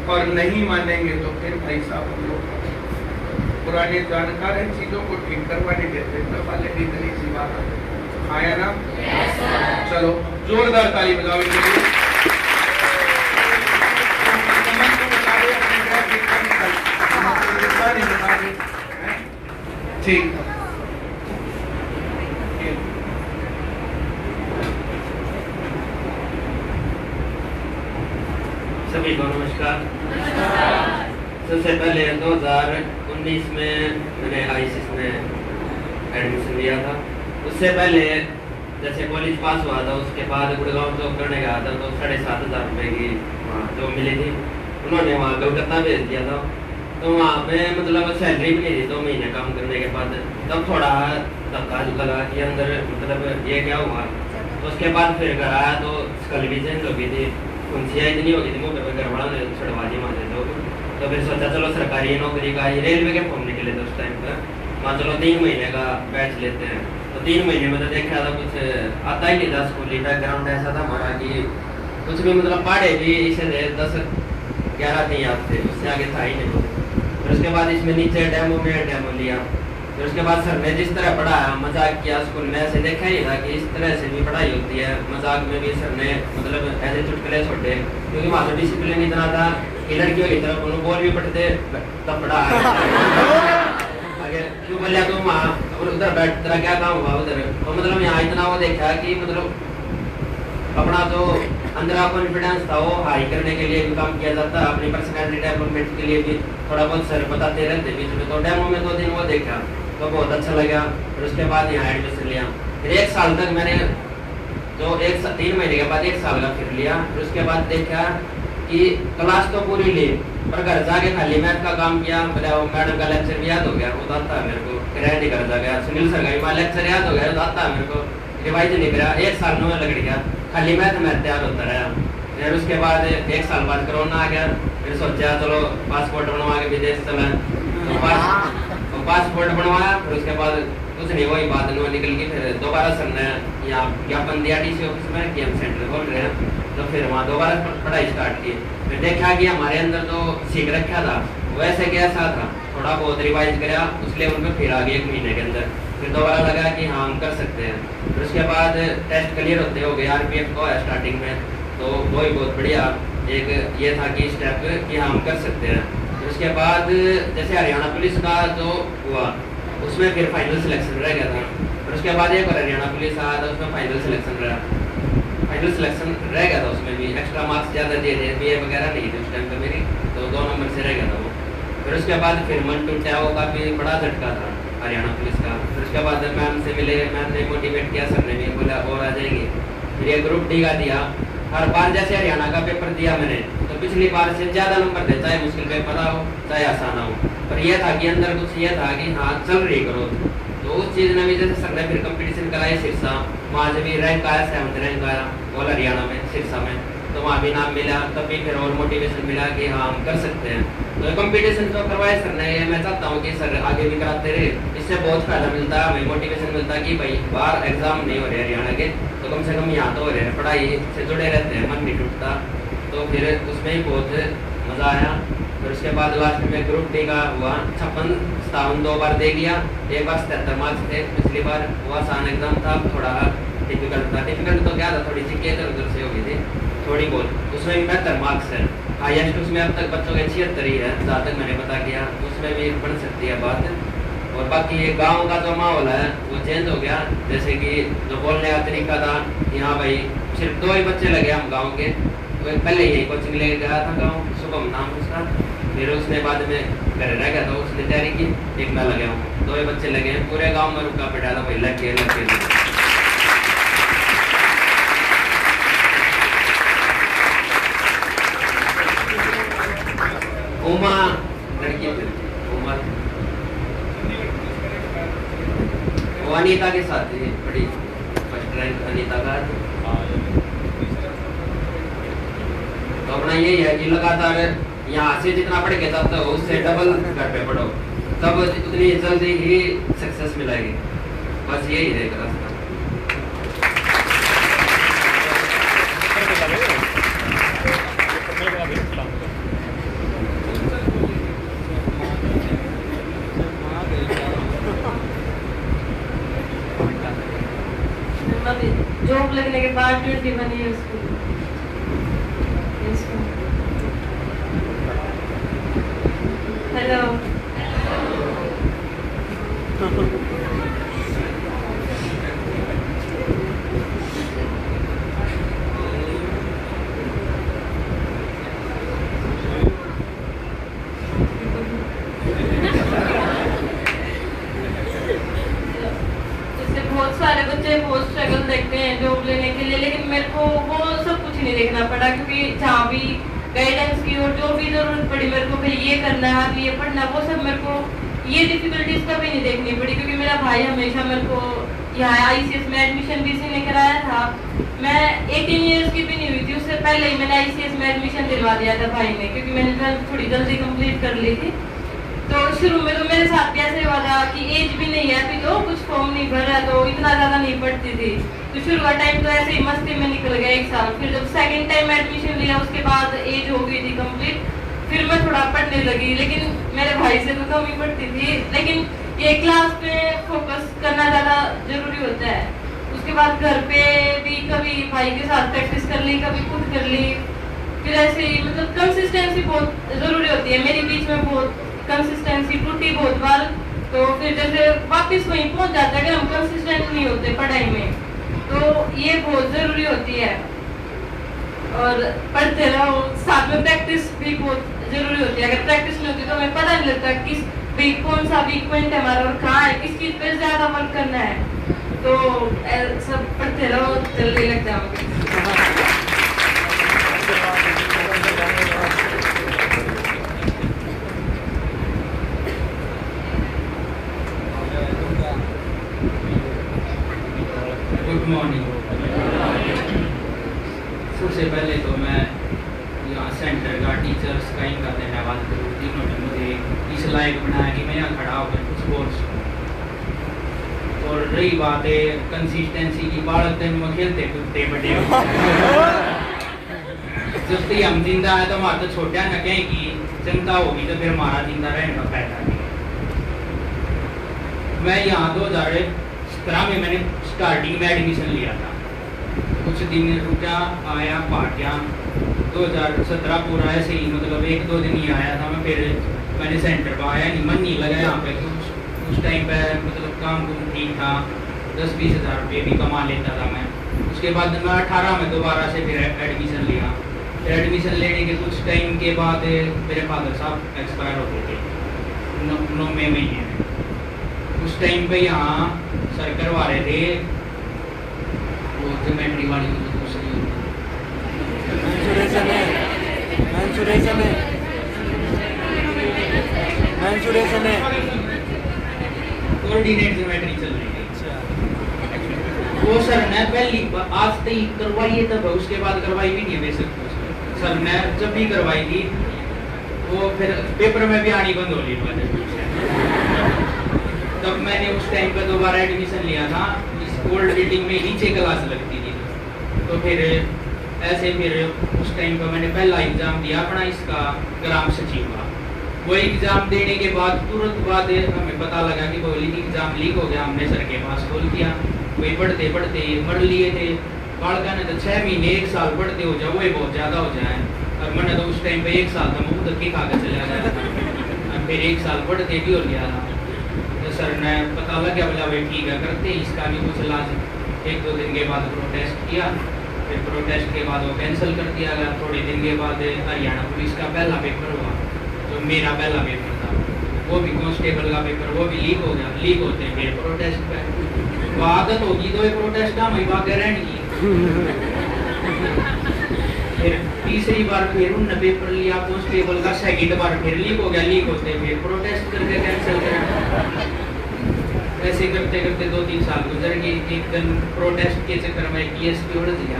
और नहीं मानेंगे तो फिर भाई साहब हम लोग पुराने जानकार है, चीजों को ठीक करवाने देते, करवा लेंगे, इतनी सी बात है। आया ना? चलो जोरदार ताली बजाओ इनके लिए। ठीक, सभी को नमस्कार। सबसे पहले 2019 में मैंने आईसीएस में एडमिशन लिया था। उससे पहले जैसे कॉलेज पास हुआ था, उसके बाद गुड़गांव जॉब करने गया था, तो 7,500 रुपये की वहाँ जॉब मिली थी। उन्होंने वहाँ कलकत्ता भेज दिया था, तो वहाँ पे मतलब सैलरी भी नहीं थी 2 महीने काम करने के बाद। तब थोड़ा धक्का लगा कि अंदर मतलब ये क्या हुआ। तो उसके बाद फिर घर आया तो स्कल भी चेंज हो गई थी, खुंसियाँ इतनी हो गई थी मुँह पे, घर वालों ने छुड़वा दी वहाँ से जॉब। तो फिर सोचा चलो सरकारी नौकरी का ही, रेलवे के फॉर्म निकले थे उस टाइम पर, वहाँ चलो 3 महीने का बैच लेते हैं। तो 3 महीने में तो देखा था कुछ आता ही नहीं था। स्कूली बैकग्राउंड ऐसा था हमारा कि कुछ भी मतलब पढ़े भी इसे थे 10-11 थे याद थे, उससे आगे था ही नहीं। फिर उसके बाद इसमें नीचे डेमो लिया। फिर उसके बाद सर ने जिस तरह पढ़ाया, मजाक किया स्कूल में, ऐसे देखा ही था कि इस तरह से भी पढ़ाई होती है। मजाक में भी सर ने मतलब ऐसे चुटकुले छोड़े, क्योंकि वहाँ तो डिसिप्लिन इतना था कि लड़कियों की तरफ उन्होंने बोल भी पढ़ते तब पढ़ा क्यों बोलिया तो वहाँ उधर बैठ तेरा क्या काम हुआ उधर। तो मतलब यहाँ इतना वो देखा कि मतलब अपना जो अंदर कॉन्फिडेंस था वो हाई करने के लिए भी काम किया जाता है, अपनी पर्सनैलिटी डेवलपमेंट के लिए भी थोड़ा बहुत सर बताते रहते बीच में। तो डेमो में 2 दिन वो देखा तो बहुत अच्छा लगा। फिर उसके बाद यहाँ एडमिशन लिया। फिर 1 साल तक मैंने जो 3 महीने के बाद 1 साल का फिर लिया। फिर उसके बाद देखा कि क्लास तो पूरी ली, पर घर जाके खाली मैथ का काम किया। मेरा वो मैडम का लेक्चर भी याद हो गया, वो आता है मेरे को। फिर नहीं घर जा गया, सुनील सर का लेक्चर याद हो गया, वो आता है मेरे को। रिवाइज नहीं करा, 1 साल में लग गया, खाली मैथ में तैयार होता रहा। फिर उसके बाद 1 साल बाद कोरोना आ गया। फिर सोचा चलो पासपोर्ट बनवा के विदेश चला, तो पासपोर्ट बनवाया। फिर उसके बाद कुछ नहीं, वही बात नहीं निकल गई। फिर दोबारा सर ने यहाँ ज्ञापन दिया डीसी ऑफिस में कि हम सेंटर खोल रहे हैं, तो फिर वहाँ दोबारा पढ़ाई स्टार्ट की। फिर देखा कि हमारे अंदर जो सीख रखा था वैसे कैसा था, थोड़ा बहुत रिवाइज करा उस लेवल में। फिर आगे 1 महीने के अंदर फिर दोबारा लगा कि हाँ हम कर सकते हैं। फिर उसके बाद टेस्ट क्लियर होते हो गए, RPF को है स्टार्टिंग में, तो वो ही बहुत बढ़िया एक ये था कि स्टेप कि हाँ हम कर सकते हैं। फिर उसके बाद जैसे हरियाणा पुलिस का जो हुआ उसमें फिर फाइनल सिलेक्शन रह गया था। फिर उसके बाद एक और हरियाणा पुलिस आया था, उसमें फाइनल सिलेक्शन रह गया था। उसमें भी एक्स्ट्रा मार्क्स ज़्यादा दिए थे, BA वगैरह नहीं थे उस टाइम पर मेरी, तो 2 नंबर से रह गया था वो। फिर उसके बाद फिर मन टूटा, वो काफ़ी बड़ा झटका था हरियाणा पुलिस का। फिर उसके बाद मैम से मिले, मैम ने मोटिवेट किया, सर ने भी बोला और आ जाएंगे। फिर ये ग्रुप डी का दिया। हर बार जैसे हरियाणा का पेपर दिया मैंने, तो पिछली बार से ज़्यादा नंबर थे, चाहे मुश्किल पेपर हो चाहे आसान हो। पर यह था कि अंदर कुछ ये था कि हाँ चल रही करो। तो उस चीज़ ने भी जैसे सर ने फिर कंपटीशन कराया सिरसा, वहाँ से भी रैंक आया, 7th रैंक आया ऑल हरियाणा में सिरसा में, तो वहाँ भी नाम मिला। तब भी फिर और मोटिवेशन मिला कि हाँ हम कर सकते हैं। तो कंपटीशन तो करवाए सर ने, मैं चाहता हूँ कि सर आगे भी कराते रहे, इससे बहुत फायदा मिलता है हमें, मोटिवेशन मिलता है कि भाई बाहर एग्जाम नहीं हो रहे हरियाणा के, तो कम से कम यहाँ तो हो रहे हैं, पढ़ाई से जुड़े रहते हैं, मन नहीं टूटता। तो फिर उसमें ही बहुत मज़ा आया। फिर उसके बाद लास्ट में ग्रुप डी का हुआ, 56-57 2 बार दे लिया, एक बार 77 मार्क्स थे। पिछली बार वो आसान एग्जाम था, थोड़ा डिफिकल्ट था। डिफिकल्ट तो क्या था, थोड़ी सी इधर उधर से हो गई थी थोड़ी बहुत, उसमें भी 72 मार्क्स है। हाईएस्ट उसमें अब तक बच्चों के 76 ही है, जहाँ तक मैंने पता किया, उसमें भी बन सकती है बात। और बाकी ये गांव का जो माहौल है वो चेंज हो गया। जैसे कि जो बोलने का तरीका था कि हाँ भाई सिर्फ 2 ही बच्चे लगे हम गाँव के, तो पहले यही कोचिंग लेके गया था गाँव, शुभम नाम उसका। फिर उसने बाद में घर रह गया था, उसने तैयारी की, एक मैं लगे हूँ, 2 ही बच्चे लगे हैं, पूरे गाँव में रुका बैठा था भाई लग के। उमा लड़की थी, उमा वो अनीता के साथ थी, बड़ी फर्स्ट रैंक अनीता का। तो अपना यही है कि लगातार यहाँ से जितना पढ़ के जाते हो उससे डबल घर पे पढ़ो, तब उतनी जल्दी ही सक्सेस मिलेगी। बस यही है रास्ता। जॉब लगने के बाद 21 ईयर्स हेलो देखते हैं जॉब लेने के लिए, लेकिन मेरे को वो सब कुछ नहीं देखना पड़ा, क्योंकि जहाँ भी गाइडेंस की और जो भी जरूरत पड़ी मेरे को, भाई ये करना है, अब ये पढ़ना, वो सब मेरे को ये डिफिकल्टीज कभी नहीं देखनी पड़ी, क्योंकि मेरा भाई हमेशा मेरे को यहाँ ICS में एडमिशन भी इसी ने कराया था। मैं 18 ईयर्स की भी नहीं हुई थी, उससे पहले ही मैंने ICS में एडमिशन दिलवा दिया था भाई ने, क्योंकि मैंने 12th थोड़ी जल्दी कंप्लीट कर ली थी। तो शुरू में तो मेरे साथ भी ऐसे हुआ था कि एज भी नहीं है अभी, तो कुछ फॉर्म नहीं भर रहा, तो इतना ज़्यादा नहीं पढ़ती थी। तो शुरू का टाइम तो ऐसे ही मस्ती में निकल गया 1 साल। फिर जब सेकंड टाइम एडमिशन लिया उसके बाद एज हो गई थी कंप्लीट, फिर मैं थोड़ा पढ़ने लगी, लेकिन मेरे भाई से तो कम ही पढ़ती थी। लेकिन ये क्लास पे फोकस करना ज़्यादा जरूरी होता है। उसके बाद घर पे भी कभी भाई के साथ प्रैक्टिस कर ली, कभी खुद कर ली। फिर ऐसे ही मतलब कंसिस्टेंसी बहुत ज़रूरी होती है। मेरी बीच में बहुत कंसिस्टेंसी टूटी बहुत बार, तो फिर जैसे वापस वहीं पहुंच जाता है अगर हम कंसिस्टेंट नहीं होते पढ़ाई में, तो ये बहुत ज़रूरी होती है। और पढ़ते रहो, साथ में प्रैक्टिस भी बहुत ज़रूरी होती है। अगर प्रैक्टिस नहीं होती तो हमें पता नहीं लगता किस भी कौन सा वीक पॉइंट है हमारा और कहाँ है, किस चीज़ पे ज़्यादा वर्क करना है। तो सब पढ़ते रहो, जल्दी लग जाओगे। Good morning. सबसे पहले तो मैं यहाँ सेंटर का टीचर्स का इनका धन्यवाद करूँ, जिन्होंने मुझे इस लायक बनाया कि मैं यहाँ खड़ा होकर कुछ बोल सकूँ। और रही बात है कंसिस्टेंसी की, बालक दिन में खेलते कूदते बड़े जब तक हम जिंदा है तो हमारा तो छोटा न कहें कि चिंता होगी तो फिर हमारा जिंदा रहने का फायदा नहीं। मैं यहाँ 2017 में मैंने स्टार्टिंग में एडमिशन लिया था, कुछ दिन रुका, आया, पढ़ गया। 2017 पूरा ऐसे ही मतलब 1-2 दिन ही आया था मैं, फिर मैंने सेंटर पर आया नहीं, मन नहीं लगा यहाँ पे। उस टाइम पे मतलब काम ठीक था, 10-20 हज़ार रुपये भी कमा लेता था मैं। उसके बाद मैं 18 में दोबारा से फिर एडमिशन लिया। फिर एडमिशन लेने के कुछ टाइम के बाद मेरे फादर साहब एक्सपायर हो गए थे 9वें महीने में। उस टाइम पे यहाँ सर करवा रहे थे वो ज्योमेट्री वाली दूसरी कोऑर्डिनेट ज्योमेट्री चल रही थी। वो सर ने पहली आज तक करवाई है, तब उसके बाद करवाई भी नहीं बेशक सर ने जब भी करवाई थी वो फिर पेपर में भी आनी बंद हो रही तब मैंने उस टाइम पर दोबारा एडमिशन लिया था। इस ओल्ड बिल्डिंग में नीचे क्लास लगती थी, तो फिर ऐसे फिर उस टाइम पर मैंने पहला एग्जाम दिया अपना इसका ग्राम सचिव का। वो एग्जाम देने के बाद तुरंत बाद हमें पता लगा कि वो एग्जाम लीक हो गया। हमने सर के पास कॉल किया, वही पढ़ते पढ़ते मर लिए थे। बालका ने तो 6 महीने 1 साल पढ़ते हो जाओ, वही बहुत ज़्यादा हो जाए। और मैंने तो उस टाइम पे 1 साल था मुँह तक के खा कर चला गया था। फिर 1 साल पढ़ते भी हो गया था। तो सर ने पता लग गया, बोला भाई ठीक है करते इसका भी कुछ इलाज। 1-2 दिन के बाद प्रोटेस्ट किया, फिर प्रोटेस्ट के बाद वो कैंसिल कर दिया गया। थोड़े दिन के बाद हरियाणा पुलिस का पहला पेपर हुआ, तो मेरा पहला पेपर था, वो भी कांस्टेबल का पेपर, वो भी लीक हो गया। लीक होते फिर प्रोटेस्ट पे वो आदत होगी तो ये प्रोटेस्ट हम ही बात रहेंगी। फिर तीसरी बार फिर उन्होंने पेपर लिया कांस्टेबल का, सेकंड बार फिर लीक हो गया। लीक होते फिर प्रोटेस्ट करके कैंसिल कर, ऐसे करते करते 2-3 साल गुजर गए। एक दिन प्रोटेस्ट के चक्कर में DSP उड़ दिया।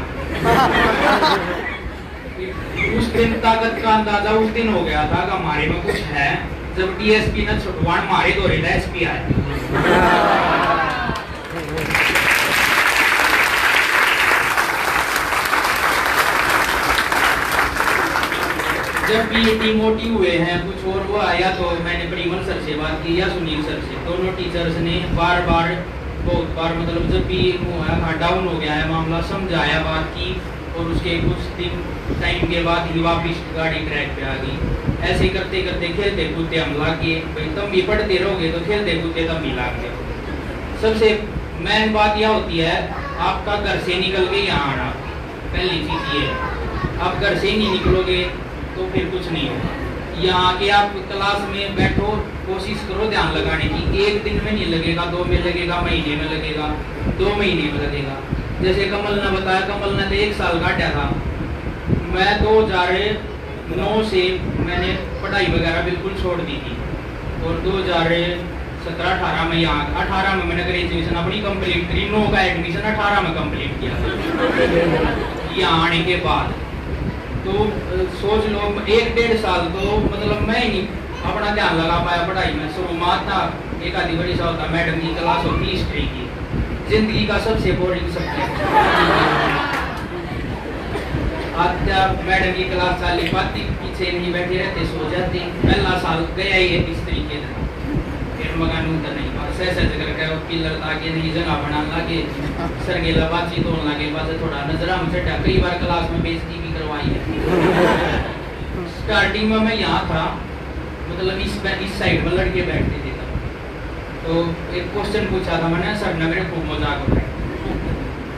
उस दिन ताकत का अंदाजा उस दिन हो गया था कि हमारे में कुछ है, जब DSP ने छुटवान मारे तो रेला SP आया। जब भी ये डिमोटिव हुए हैं कुछ और वो आया, तो मैंने परिमल सर से बात की या सुनील सर से, दोनों टीचर्स ने बार बार बहुत बार मतलब जब भी डाउन हो गया है मामला समझाया, बात की। और उसके कुछ दिन टाइम के बाद ही वापिस गाड़ी ट्रैक पे आ गई। ऐसे करते करते खेलते कूदते हम लागे, भाई तुम भी पढ़ते रहोगे तो खेलते कूदते तब भी लागे। सबसे मेन बात यह होती है आपका घर से निकल के यहाँ आना, पहली चीज़ ये है। आप घर से नहीं निकलोगे तो फिर कुछ नहीं होगा। यहाँ आके आप क्लास में बैठो, कोशिश करो ध्यान लगाने की। 1 दिन में नहीं लगेगा, 2 में लगेगा, महीने में लगेगा, 2 महीने में लगेगा। जैसे कमल ने बताया, कमल ने तो 1 साल काटा था। मैं 2009 से मैंने पढ़ाई वगैरह बिल्कुल छोड़ दी थी और 2017-18 में यहाँ 18 में मैंने ग्रेजुएशन अपनी कंप्लीट करी। 9 का एडमिशन 18 में कंप्लीट किया यहाँ आने के बाद। तो सोच लो 1-1.5 साल तो मतलब मैं ही अपना ध्यान लगा पाया पढ़ाई में। शुरुआत था एक आधी बड़ी सा होता मैडम की क्लास होती हिस्ट्री की, जिंदगी का सबसे बोरिंग सब्जेक्ट। आत्या मैडम की क्लास चाली पाती, पीछे नहीं बैठे रहते, सो जाते। पहला साल गया ही है इस तरीके से। फिर मकान उतर नहीं सह करके पिलर ताके नहीं जगह बना लागे सरगेला बातचीत होने लगे बाद थोड़ा नजर हम चढ़ा। कई बार क्लास में बेइज्जती भी करवाई है। स्टार्टिंग में मैं यहाँ था, मतलब इस साइड में लड़के बैठते थे तब। तो एक क्वेश्चन पूछा था मैंने, सर ने मेरे खूब मजाक उठाया।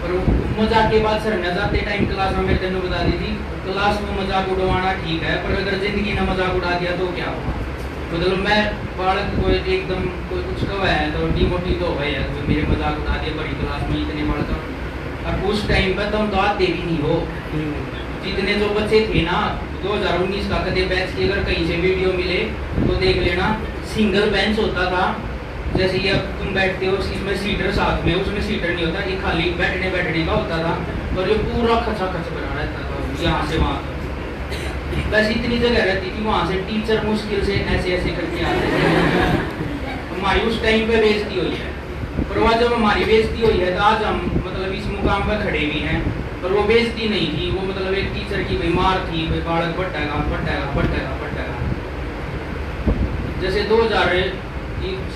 और मजाक के बाद सर ने जाते टाइम क्लास में मेरे तेनों बता दी थी, क्लास में मजाक उड़वाना ठीक है, पर अगर जिंदगी ने मजाक उड़ा दिया तो क्या हुआ। मतलब मैं बालक को एकदम कोई कुछ कहा है तो डिमोटिव तो है तो मेरे मजाक उड़ा दिया बड़ी क्लास में इतने बड़ा। अब उस टाइम पर तुम तो आते भी नहीं हो। जितने जो बच्चे थे ना 2019 का कदे बैच की अगर कहीं से वीडियो मिले तो देख लेना। सिंगल बेंच होता था, जैसे ये अब तुम बैठते हो इसमें सीटर साथ में, उसमें सीटर नहीं होता, ये खाली बैठने का होता था। और ये पूरा खचा खच बना रहता था यहाँ से वहाँ तक। बस इतनी जगह रहती थी, वहाँ से टीचर मुश्किल से ऐसे करके आते थे। हमारी उस टाइम पे बेइज्जती हुई है, पर वह जब हमारी बेइज्जती हुई है तो आज हम मतलब इस मुकाम पर खड़े भी हैं। पर वो बेइज्जती नहीं थी, वो मतलब एक टीचर की बीमार थी, बालक पटेगा। जैसे 2000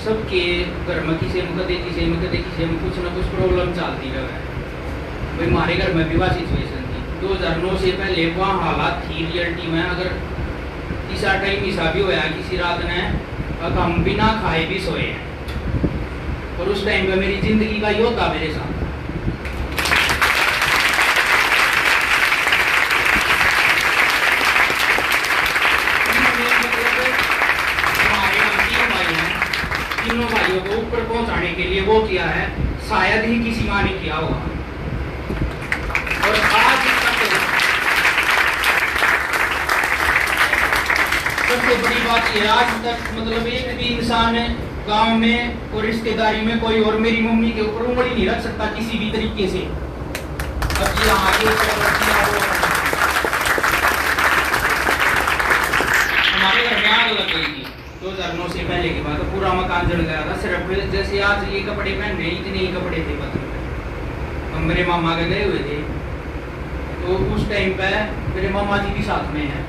सबके घर में किसी में कुछ ना कुछ प्रॉब्लम चलती रहा है। भाई हमारे घर में विवाह सिचुएशन थी 2009 से पहले, वहाँ हालात थी रियलिटी में। अगर तीसरा टाइम ऐसा भी होया किसी रात ने हम बिना खाए भी सोए हैं। और उस टाइम पे मेरी जिंदगी का योद्धा मेरे साथ। तीनों भाइयों को ऊपर पहुंचाने के लिए वो किया है, शायद ही किसी माँ ने किया होगा। और आज तक सबसे बड़ी बात ये, आज तक मतलब एक भी इंसान गांव में और रिश्तेदारी में कोई और मेरी मम्मी के ऊपर उंगली नहीं रख सकता किसी भी तरीके से। अब ये आगे हमारे घर में आग लग गई थी 2009 से पहले के बाद, तो पूरा मकान जल गया था। सिर्फ जैसे आज ये कपड़े पहने इतने ही कपड़े थे बस। हम मेरे मामा के गए हुए थे, तो उस टाइम पे मेरे मामा जी भी साथ में हैं।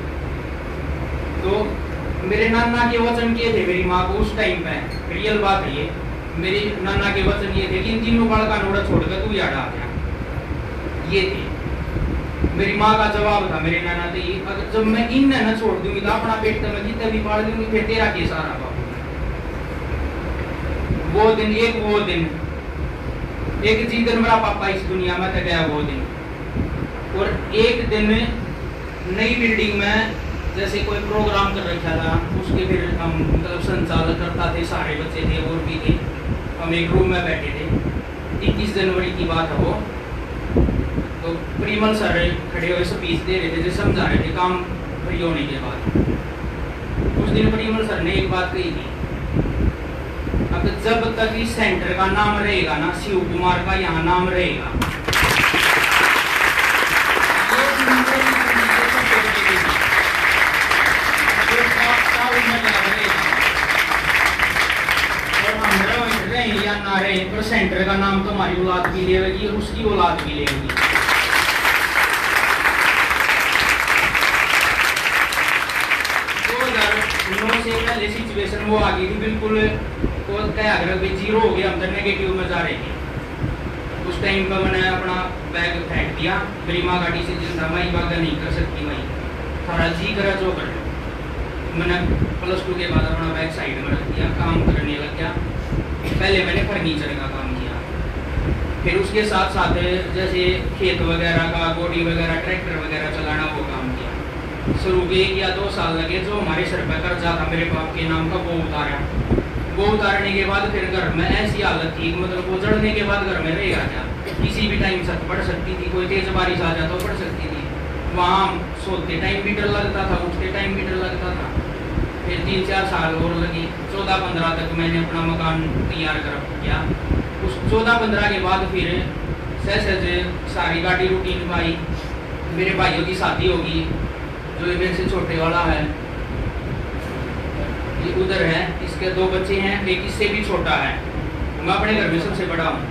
तो मेरे नाना के वचन किए थे मेरी माँ को उस टाइम पे, रियल बात है ये। मेरे नाना के वचन ये थे कि इन तीनों बाल का नोड़ा छोड़कर तू याद आ गया, ये थे। मेरी माँ का जवाब था मेरे नाना थे, अगर जब मैं इन न छोड़ दूंगी तो अपना पेट तो मैं जितना भी पाल दूंगी, फिर तेरा के सारा बाबू। वो दिन एक जिस मेरा पापा इस दुनिया में तो गया वो दिन। और एक दिन नई बिल्डिंग में जैसे कोई प्रोग्राम कर रखा था, उसके फिर हम मतलब संचालक करता थे, सारे बच्चे थे और भी थे। हम एक रूम में बैठे थे, 21 जनवरी की बात है वो। तो परिमल सर खड़े हुए स्पीच दे रहे थे, जो समझा रहे थे काम फ्री होने के बाद। उस दिन परिमल सर ने एक बात कही थी, अब जब तक इस सेंटर का नाम रहेगा ना, शिव कुमार का यहाँ नाम रहेगा, और हम रहे या ना रहे, पर सेंटर का नाम तो हमारी औलाद भी लेगी और उसकी औलाद भी लेगी। 2009 से पहले सिचुएशन वो आ गई थी बिल्कुल, वो क्या जीरो हो गया, हम तो नेगेटिव में जा रहे थे। उस टाइम पर मैंने अपना बैग फेंक दिया। मेरी माँ का डिसीजन था, मैं बात नहीं कर सकती, मैं थारा जी करा जो कर। मैंने +2 के बाद अपना बैग साइड में रख दिया, काम करने लग गया। पहले मैंने फर्नीचर का काम किया, फिर उसके साथ साथ जैसे खेत वगैरह का, गोडी वगैरह, ट्रैक्टर वगैरह चलाना, वो काम किया। शुरू के 1 या 2 साल लगे, जो हमारे सर पर कर्जा था मेरे बाप के नाम का, वो उतारा। वो उतारने के बाद फिर घर में ऐसी हालत थी, मतलब वो जड़ने के बाद घर में रहेगा क्या। किसी भी टाइम से पढ़ सकती थी, कोई तेज बारिश आ जाता तो पढ़ सकती थी। वहाँ सोते टाइम भी डर लगता था, उठते टाइम भी डर लगता था। फिर 3-4 साल और लगी, 14-15 तक मैंने अपना मकान तैयार कर किया। उस 14-15 के बाद फिर सहज सारी गाड़ी रूटीन पाई। मेरे भाइयों की शादी होगी, जो ये मेरे से छोटे वाला है, ये उधर है, इसके 2 बच्चे हैं, एक इससे भी छोटा है, मैं अपने घर में सबसे बड़ा हूँ।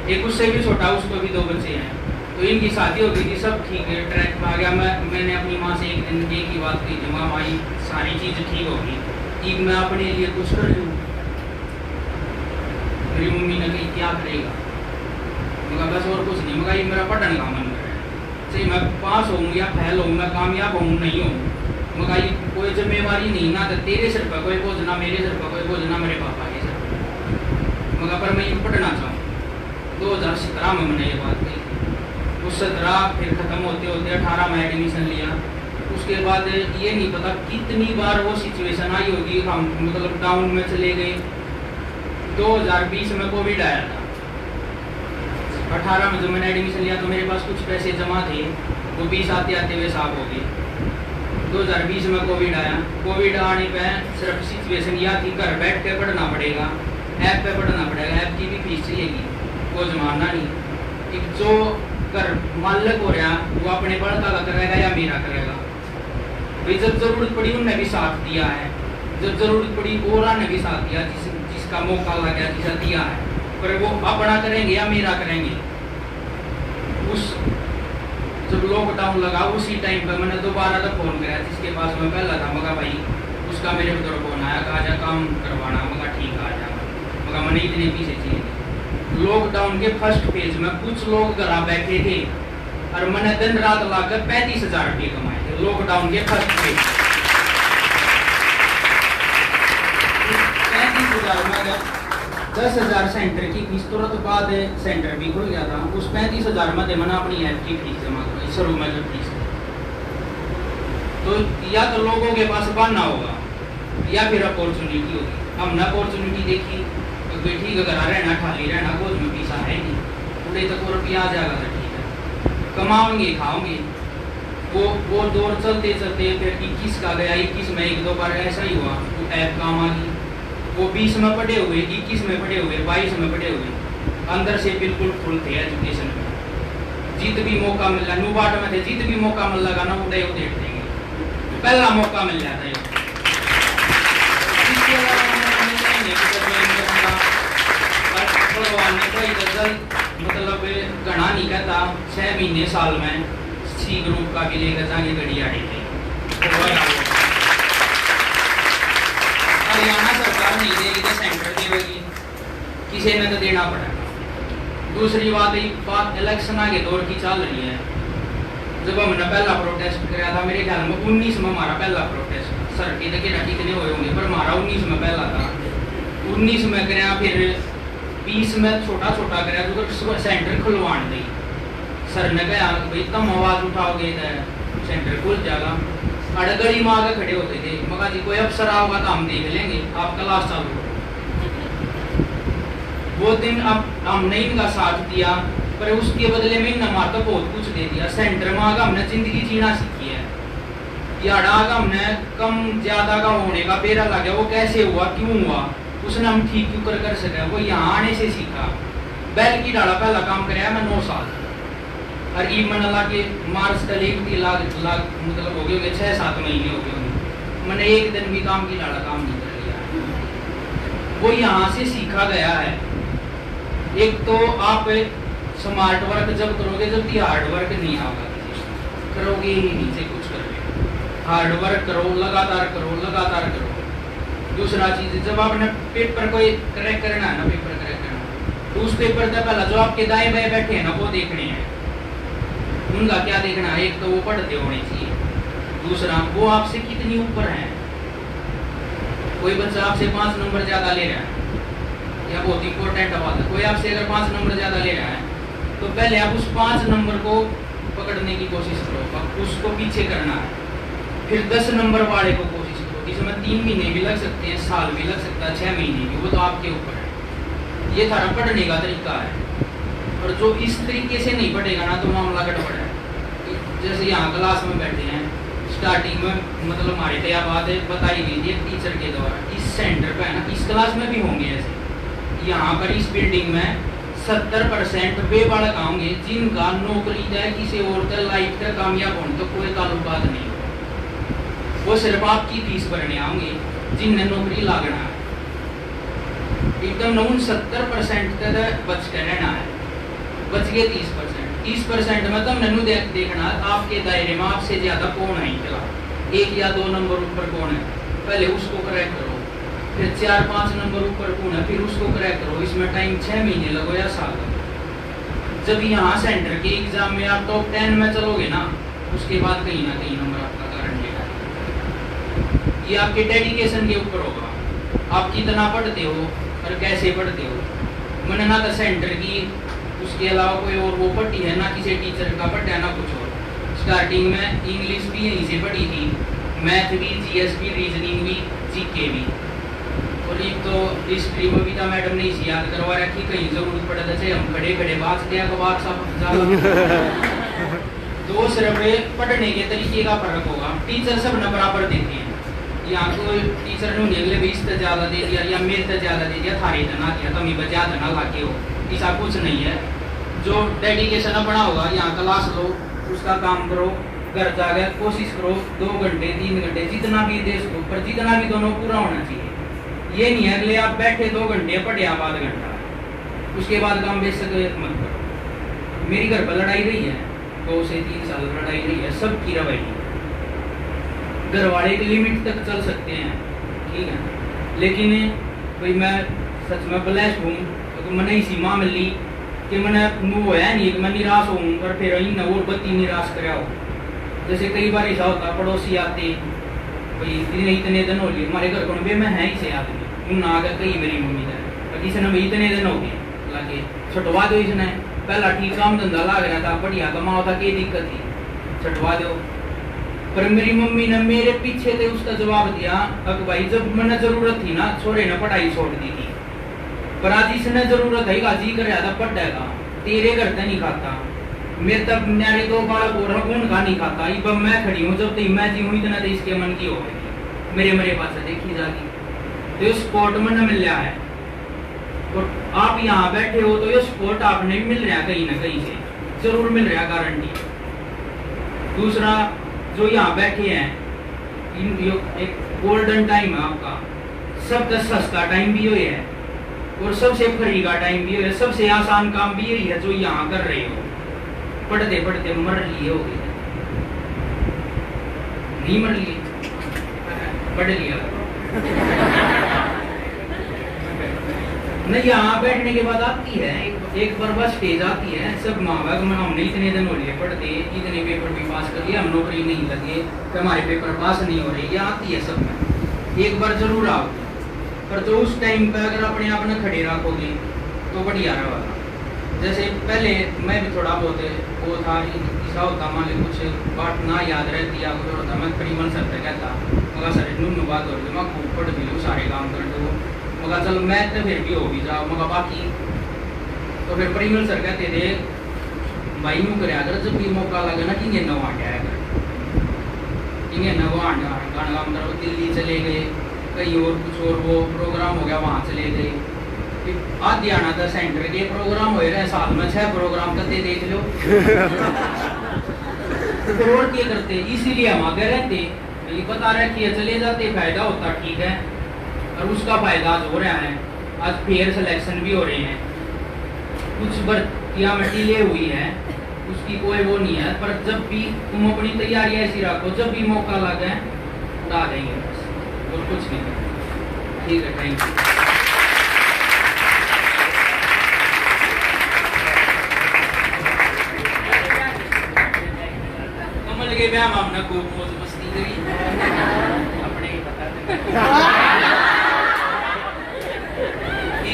एक उससे भी छोटा, उसको भी 2 बच्चे हैं। तो इनकी शादी हो गई थी, सब ठीक है, ट्रैक में आ गया। मैंने अपनी माँ से एक दिन एक ही बात कही, माँ भाई सारी चीज़ ठीक होगी, कि मैं अपने लिए कुछ कर लूँ। मेरी मम्मी ने कही क्या करेगा, मगर बस और कुछ नहीं, मगर ये मेरा पढ़ने का मन कर रहा है, चाहे मैं पास हूँ या फेल हूँ, मैं कामयाब हूँ नहीं हूँ, मगर ये कोई जिम्मेवारी नहीं, ना तो तेरे सिर पर कोई बोझ, ना मेरे सिर पर कोई बोझ, ना मेरे पापा के सिर पर, मगर पर मैं ये पढ़ना चाहूँ। 2017 में मैंने ये बात कही। उस 17 फिर ख़त्म होते होते 18 में एडमिशन लिया। उसके बाद ये नहीं पता कितनी बार वो सिचुएशन आई होगी, हम मतलब डाउन में चले गए। 2020 में कोविड आया था, 18 में जब मैंने एडमिशन लिया तो मेरे पास कुछ पैसे जमा थे, वो 20 आते आते वे साफ हो गए। 2020 में कोविड आया। कोविड आने पर सिर्फ सिचुएशन यह थी घर बैठ के पढ़ना पड़ेगा, ऐप पे पढ़ना पड़ेगा, ऐप की भी फीस चाहिएगी, वो जमाना नहीं। एक जो कर मालिक हो रहा वो अपने पढ़ता का करेगा या मेरा करेगा। भाई जब जरूरत पड़ी उनने भी साथ दिया है, जब जरूरत पड़ी ओरा ने भी साथ दिया, जिसका मौका लगा जिसे दिया है, पर वो अपना करेंगे या मेरा करेंगे। उस जब लॉकडाउन लगा उसी टाइम पर मैंने दोबारा तक फोन कराया, जिसके पास मैं पहला था, मगर भाई उसका मेरे उधर फोन आया, कहा जा काम करवाना, मगर ठीक आ जा, मगर मैंने इतने पीछे चाहिए। लॉकडाउन के फर्स्ट फेज में कुछ लोग घर बैठे थे और मैंने दिन रात लाकर 35,000 रुपये कमाए थे लॉकडाउन के फर्स्ट फेज। 35,000 में 10,000 सेंटर की फीस, तुरंत बाद सेंटर भी खुल गया था। उस 35,000 में मैंने अपनी ऐप की फीस जमा कराई, शुरू में जो फीस। तो या तो लोगों के पास बनना होगा या फिर अपॉर्चुनिटी होगी। हमने अपॉर्चुनिटी देखी तो ठीक है, घर रहना खाली रहना, गोद में पैसा है नहीं, पूरे तक रुपया आ जाएगा तो ठीक है, कमाओगे खाओगे। वो दौर चलते चलते फिर 21 का गया, 21 में 1-2 बार ऐसा ही हुआ, वो ऐप काम आ गई। वो 20 में पढ़े हुए, 21 में पढ़े हुए, 22 में पढ़े हुए, अंदर से बिल्कुल फुल थे एजुकेशन में। जीत भी मौका मिला, न्यूबाट में थे, जीत भी मौका मिल लगा ना, उड़े उड़े देंगे, पहला मौका मिल जाता है। मतलब घना नहीं कहता, 6 महीने साल में सी ग्रुप का भी लेकर जाके गड़ी आई थी। हरियाणा सरकार नहीं देगी तो सेंटर देगी, किसी ने तो देना पड़ेगा। दूसरी बात इलेक्शन आगे दौर की चल रही है। जब हमने पहला प्रोटेस्ट किया था, मेरे ख्याल में 19 में हमारा पहला प्रोटेस्ट, सर की कितने हुए होंगे, पर हमारा 19 में पहला था। 19 में कराया, फिर 20 में छोटा छोटा कराया, तो सेंटर खुलवान दी। सर ने कहा भाई तुम आवाज उठाओगे तो सेंटर खुल जाएगा। अड़गड़ी में आगे खड़े होते थे, मगर जी कोई अफसर आओगा तो हम देख लेंगे, आप क्लास चालू। वो दिन अब हमने इनका साथ दिया, पर उसके बदले में इन्होंने हमारा तो बहुत कुछ दे दिया। सेंटर में आगे हमने जिंदगी जीना सीखी है। याडा आगे हमने कम ज्यादा का होने का बेरा लग गया, वो कैसे हुआ, क्यों हुआ, उसने हम ठीक क्यों कर सके, वो यहाँ आने से सीखा। बैल की डाला पहला काम कराया मैं 9 साल, और ई मन लाके मार्च तक लाख मतलब हो गए 6-7 महीने हो गए, मैंने एक दिन भी काम की डाला काम नहीं कर लिया। वो यहाँ से सीखा गया है। एक तो आप स्मार्ट वर्क जब करोगे, जब भी हार्ड वर्क नहीं आएगा, करोगे ही नहीं से कुछ करोगे। हार्ड वर्क करो, लगातार करो, लगातार करो। दूसरा चीज, जब आपने पेपर कोई क्रैक करना है ना, पेपर क्रैक करना, तो उस पेपर का पहला जो आपके दाएं बाएं बैठे हैं ना, वो देखने हैं। उनका क्या देखना है, एक तो वो पढ़ते होने चाहिए, दूसरा वो आपसे कितनी ऊपर है। कोई बच्चा आपसे 5 नंबर ज्यादा ले रहा है, या बहुत इंपॉर्टेंट बात है, कोई आपसे अगर 5 नंबर ज्यादा ले रहा है, तो पहले आप उस 5 नंबर को पकड़ने की कोशिश करो, उसको पीछे करना है। फिर 10 नंबर वाले को कोशिश करो, इसमें 3 महीने भी लग सकते हैं, साल भी लग सकता है, 6 महीने भी, वो तो आपके ऊपर है। ये थारा पढ़ने का तरीका है। और जो इस तरीके से नहीं पढ़ेगा ना तो मामला गड़बड़ है। जैसे यहाँ क्लास में बैठे हैं, स्टार्टिंग में मतलब हमारे तो यह बात है बताई गई थी टीचर के द्वारा, इस सेंटर पे है ना, इस क्लास में भी होंगे ऐसे। यहाँ पर इस बिल्डिंग में 70% वे बालक होंगे जिनका नौकरी जाए किसी और का लाइफ का कामयाब होने तो कोई ताल्लुकात नहीं होगा। वो सिर्फ आपकी फीस भरने आएंगे जिनने नौकरी लागना है। एकदम 70% तक बच कर रहना है, बच गए 30% में तब ननू देखना आपके दायरे में आपसे ज्यादा कौन है चला, 1 या 2 नंबर ऊपर कौन है, पहले उसको करेक्ट करो, फिर 4-5 नंबर ऊपर कौन है, फिर उसको करेक्ट करो। इसमें टाइम 6 महीने लगो या साल लगो। जब यहाँ सेंटर के एग्जाम में आप टॉप 10 में चलोगे ना, उसके बाद कहीं ना कहीं नंबर आपका गारंटी है। ये आपके डेडिकेशन के ऊपर होगा, आप कितना पढ़ते हो और कैसे पढ़ते हो। मैंने ना तो सेंटर की उसके अलावा कोई और वो पढ़ी है ना, किसी टीचर का पढ़ा है ना कुछ और। स्टार्टिंग में इंग्लिश भी यहीं से पढ़ी थी, मैथ भी, जीएस भी, रीजनिंग भी, जीके भी, और एक तो हिस्ट्री में भी था मैडम ने इसी याद करवा रखी, कहीं जरूरत पड़ा था हम खड़े खड़े बात दिया को बात सब तो सिर्फ पढ़ने के तरीके का फर्क होगा। टीचर सब न बराबर देते हैं। यहाँ कोई टीचर ने अगले 20 तक ज़्यादा दे दिया या मेरे तक ज़्यादा दे दिया, थारे तना दिया तो मैं बजा तना लाके हो, ऐसा कुछ नहीं है। जो डेडिकेशन अपना होगा, यहाँ क्लास लो, उसका काम करो, घर जाकर कोशिश करो 2 घंटे 3 घंटे जितना भी दे सको, पर जितना भी दोनों पूरा होना चाहिए। ये नहीं है अगले आप बैठे 2 घंटे पढ़े आप आधा घंटा, उसके बाद काम बेशक मत करो। मेरी घर पर लड़ाई रही है, 2 से 3 साल लड़ाई रही है, सबकी रवैया घर वाले एक लिमिट तक चल सकते हैं, ठीक है, लेकिन भाई मैं सच में ब्लेस्ड हूँ तो मैंने इसी माँ मिली कि मैंने वो है नहीं कि मैं निराश हूँ पर फिर इन और बत्ती निराश कराया हो। जैसे कई बार ऐसा होता पड़ोसी आते भाई इतने दिन हो लिए हमारे घर को मैं है ही से आदमी उन आ गया कई मेरी मम्मी ने किसी ने इतने दिन हो गए लाके छुटवा दो, इसने पहला ठीक काम धंधा लाग रहा था, बढ़िया कमाओ था, क्या दिक्कत थी, छुटवा दो। पर मेरी मम्मी ने मेरे पीछे थे उसका जवाब दिया अब भाई जब मैंने जरूरत थी ना छोरे ने पढ़ाई छोड़ दी थी, पर आज इसने जरूरत है जी कर रहा था पढ़ेगा, तेरे घर से नहीं खाता, मेरे तब मेरे 2 बालक और कौन का नहीं खाता, अब मैं खड़ी हूँ जब तक मैं जी हूँ इतना तो इसके मन की हो गई मेरे पास देखी जाती तो स्पोर्ट में न मिल रहा है। और आप यहाँ बैठे हो तो ये स्पोर्ट आपने भी मिल रहा है कहीं ना कहीं से जरूर मिल रहा है गारंटी। दूसरा जो यहाँ बैठे हैं एक गोल्डन टाइम है आपका, सबसे सस्ता टाइम भी यही है और सबसे फ्री का टाइम भी यही है, सबसे आसान काम भी यही है जो यहाँ कर रहे हो। पढ़ते पढ़ते मर लिए हो गए, नहीं मर लिए, पढ़ लिया नहीं। यहाँ बैठने के बाद आती है एक बार बस स्टेज आती है, सब माँ बाप में हमने इतने दिन हो लिए पढ़ते, इतने पेपर भी पास कर लिया, हम नौकरी नहीं लगे तो हमारे पेपर पास नहीं हो रहे, ये आती है सब में एक बार जरूर आओ। पर तो उस टाइम पर अगर अपने आप में खड़े रखोगे तो बढ़िया रहेगा। जैसे पहले मैं भी थोड़ा बहुत वो था ऐसा होता, मान ली कुछ बात ना याद रहती या कुछ होता, मैं परिमल सर से कहता मगर सर नून बात हो रही मैं खूब पढ़ भी लूँ सारे काम कर दो मगर चलो मैं तो फिर भी हो भी जाओ मगर बाकी तो फिर परिमल सर कहते थे भाई यूँ करे अगर जब भी मौका लगे ना कि नवा आया कर नवा गाना मतलब दिल्ली चले गए कहीं और कुछ और वो प्रोग्राम हो गया वहाँ चले गए। आदि आना था सेंटर के प्रोग्राम हो रहे साल में 6 प्रोग्राम करते देख लो और क्या करते, इसीलिए हम आगे रहते ये बता रहे कि चले जाते फायदा होता, ठीक है, और उसका फायदा आज हो रहा है। आज फेयर सिलेक्शन भी हो रहे हैं, कुछ भर्तियाँ में डिले हुई है उसकी कोई वो नहीं है, पर जब भी तुम अपनी तैयारी ऐसी रखो जब भी मौका लगे उड़ा देंगे बस और कुछ नहीं। ठीक है, थैंक यू। कमल के ब्याह में हमने खूब मौज मस्ती करी अपने ही बता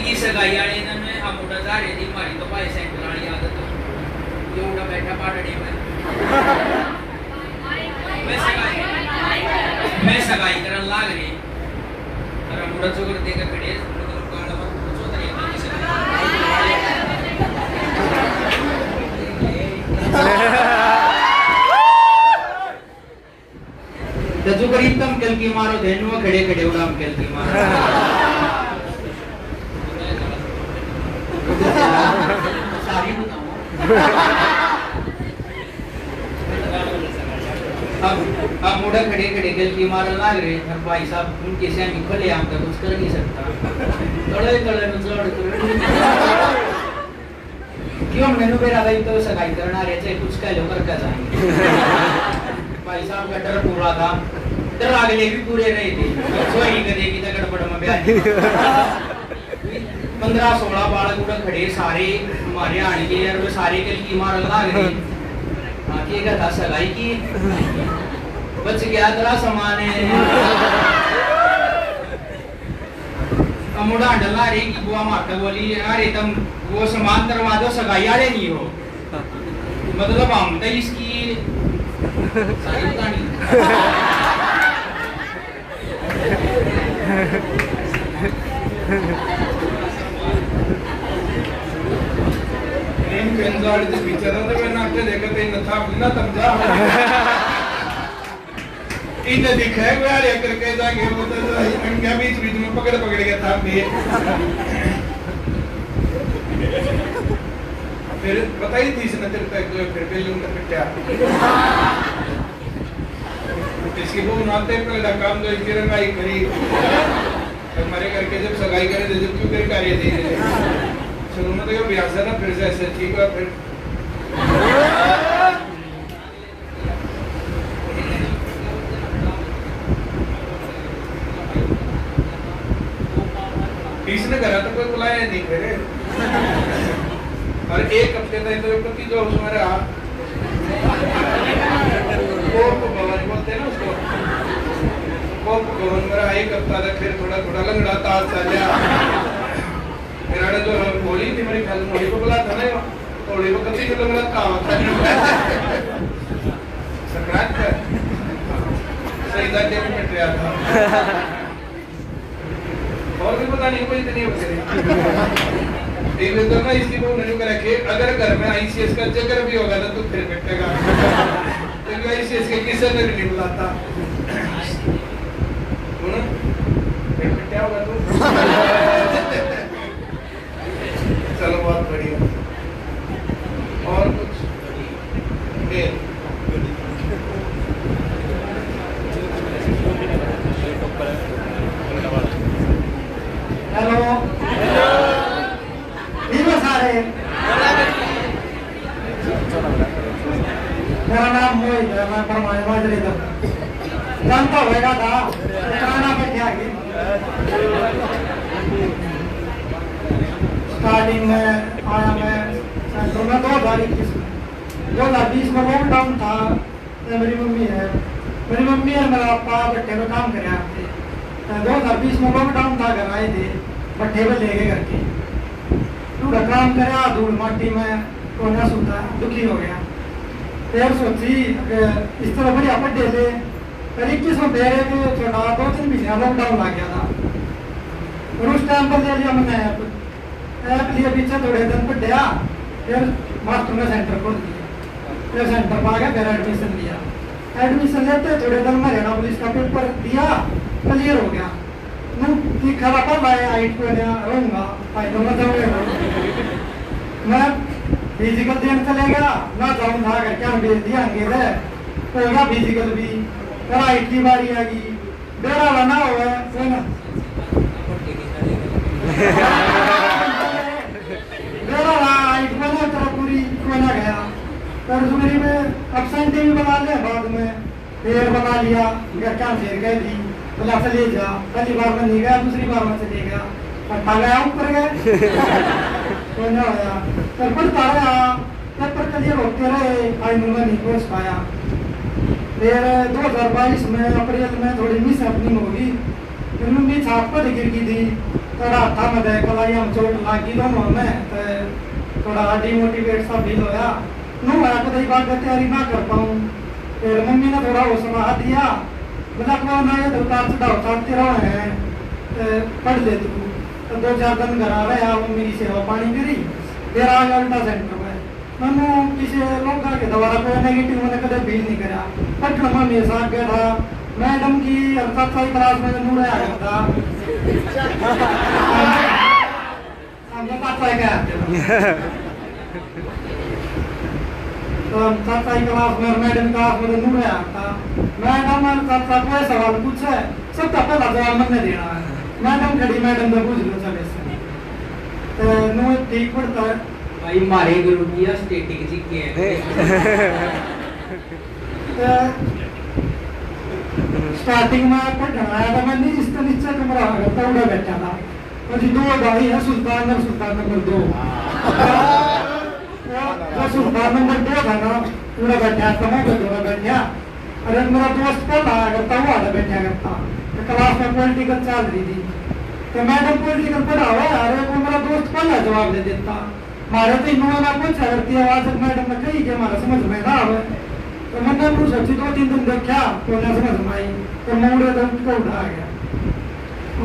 की सगाई वाले दिन हम उड़ा जा रहे थे, हमारी तो भाई सेंटर वाली आदत ये उड़ा बैठा पाटड़ी में मैं सगाई करन लाग रही और हम उड़ा चोकर देकर खड़े मतलब कांड मत पूछो तो ये तो जो करीब तम कल की मारो देन वो खड़े खड़े उड़ाम कल की मारो सारी अब मुड़ा खड़े खड़े गल की मारन लाग रहे और भाई साहब उनके से हम खोले हम तो कुछ कर नहीं सकता तड़े तड़े न जोड़ क्यों मैंने मेरा भाई तो सगाई करना रहे थे कुछ कह लो कर का जाएंगे भाई साहब का डर पूरा था डर अगले भी पूरे रहे थे सोई कदे की तगड़ पड़ में ब्याह 15-16 बालक उड़ा खड़े सारे हमारे आने के और वो सारे गल की मारन लाग रहे आके का था सगाई की बच गया तेरा सामान है मुड़ा डला रे की बुआ माता बोली अरे तुम वो सामान करवा दो सगाई वाले नहीं हो मतलब हम तो इसकी सारी कहानी पेंजाड़ के बिचारा तो मैं नाचे देखते न था बिना समझा इन दिखा है यार एक करके जाके वो तो अंगा बीच बीच में पकड़ के था मैं फिर बताई थी इसने तेरे तक फिर बेलून का पिट्या इसकी वो नाते पे काम जो इसकी रंगाई करी हमारे करके जब सगाई करे तो जब क्यों कर कार्य दे चलो मैं तो ये ब्याह से ना फिर से ऐसे ठीक है फिर इसने करा तो कोई बुलाया नहीं फिर और एक हफ्ते तक तो पति जो उसमें रहा कोप भवन बोलते हैं ना उसको कोप भवन में रहा एक हफ्ता तक फिर थोड़ा थोड़ा लंगड़ा ताज चला फिर आने जो होली थी मेरी ख्याल होली को बुला था ना होली को कभी तो लंगड़ा था संक्रांत का सही दाते में मिट गया था और भी पता नहीं कोई इतनी एक तो ना इसकी वो नहीं कर रखे अगर घर में आईसीएस का चक्कर भी होगा तो फिर कटेगा क्योंकि आईसीएस के किसी ने नहीं बुलाता फिर कटा होगा तो चलो बहुत बढ़िया और कुछ हेलो सारे मेरा नाम मोहित है मैं परमाणु बाजरी जानता होगा था पुराना पे क्या स्टार्टिंग में आया मैं सेंटर में 2020 में लॉकडाउन था तो मेरी मम्मी और मेरा पापा भट्टे में काम करे आपके 2020 में लॉकडाउन था घर आए थे भट्टे में ले गए करके तू काम करे धूल माटी में कोना सुनता दुखी हो गया फिर सोची इस तरह बढ़िया पढ़े थे फिर 21 में दे रहे थे थोड़ा 2-3 महीने लॉकडाउन लग गया था और उस टाइम पर ले लिया मैंने ऐप लिए पीछे थोड़े दिन पढ़ा फिर मास्टर ने सेंटर खोल दिया फिर सेंटर पर आ गया फिर एडमिशन लिया एडमिशन लेते थोड़े दिन में हरियाणा पुलिस का पेपर दिया क्लियर हो गया खराब हाइट को रहूंगा मैं फिजिकल देने चले गया ना जाऊँ था क्या भेज दिया होगा फिजिकल भी फिर हाइट की बारी आ गई बेड़ा बना हुआ है ना बेड़ा हाइट बना तेरा पूरी कोना गया फिर मेरी में एब्सेंट भी बना लिया बाद में फिर बना लिया क्या फेर गई थी बोला चले जा पहली बार में नहीं गया दूसरी बार में चले गया पट्टा गया ऊपर गए तो ना आया फिर पढ़ता रहा पेपर क्लियर होते रहे फाइनल में नहीं पहुंच पाया फिर 2022 में अप्रैल में थोड़ी मिस हैपनिंग होगी फिर मम्मी छाप पर गिर गई थी थोड़ा हाथा में दे कलाई हम चोट लगी दोनों में तो थोड़ा डिमोटिवेट सा फील होया नो मैं कभी बात का तैयारी ना कर पाऊँ फिर मम्मी ने थोड़ा वो सलाह दिया बोला को ना ये उतार चढ़ाव चढ़ते रहो है पढ़ ले तू तो 2-4 दिन घर आ रहे मम्मी की सेवा पानी करी फिर आ गया उल्टा सेंटर में मैंने किसी लोग के दोबारा कोई नेगेटिव मैंने कदम फील नहीं करा पटना में मेरे साथ गया था मैडम की चौथी क्लास में नूर आ गया था हमने चाचा क्या तो चाचा क्लास में मैडम क्लास में नूर आया था मैडम चाचा कोई सवाल पूछे सब पहला जवाब मैंने देना है मैडम खड़ी मैडम ने पूछ लो चले से तो नूर ठीक पड़ता है भाई मारे गुरु की स्टेटिक जी के स्टार्टिंग में पढ़ना आया था मैं नीचे नीचे कमरा आ गया उड़ा बैठा था और जी दो भाई है सुल्तान और सुल्तान नंबर 2 जो सुल्तान नंबर 2 था ना उड़ा बैठा था मैं उड़ा बैठा अरे मेरा दोस्त पढ़ा करता वो आधा बैठा करता तो क्लास में पॉलिटिकल चल रही थी तो मैडम पॉलिटिकल पढ़ा हुआ अरे वो मेरा दोस्त पहला जवाब दे देता मारे तो इन्होंने पूछा करती है आवाज मैडम ने कही कि हमारा समझ में ना आवे तो मैंने पूछ सोची 2-3 दिन देखा तो ना समझ में आई तो मुंडे तो उठा गया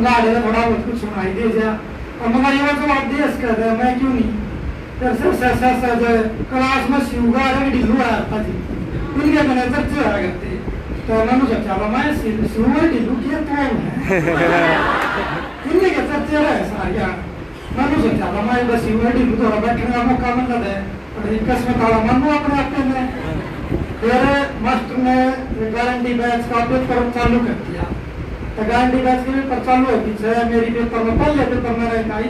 गाड़ी में थोड़ा बहुत कुछ सुनाई दे जा और मगर ये जवाब दे इसका दे मैं क्यों नहीं फिर सर क्लास में शिवगा रे ढिल्लू आया था जी उनके मैंने चर्चा आ करते तो मैंने सोचा मैं शिवगा ढिल्लू किया तो है इनके चर्चा रहे सारिया मैंने सोचा मैं बस शिवगा ढिल्लू थोड़ा बैठने का मौका मिलता है और इक्कीस में थोड़ा मनो अपने आप में फिर मास्टर ने गारंटी बैच का पेपर चालू कर दिया तो गारंटी बैच के पेपर चालू है पीछे मेरी पेपर में पहले पेपर में रही आई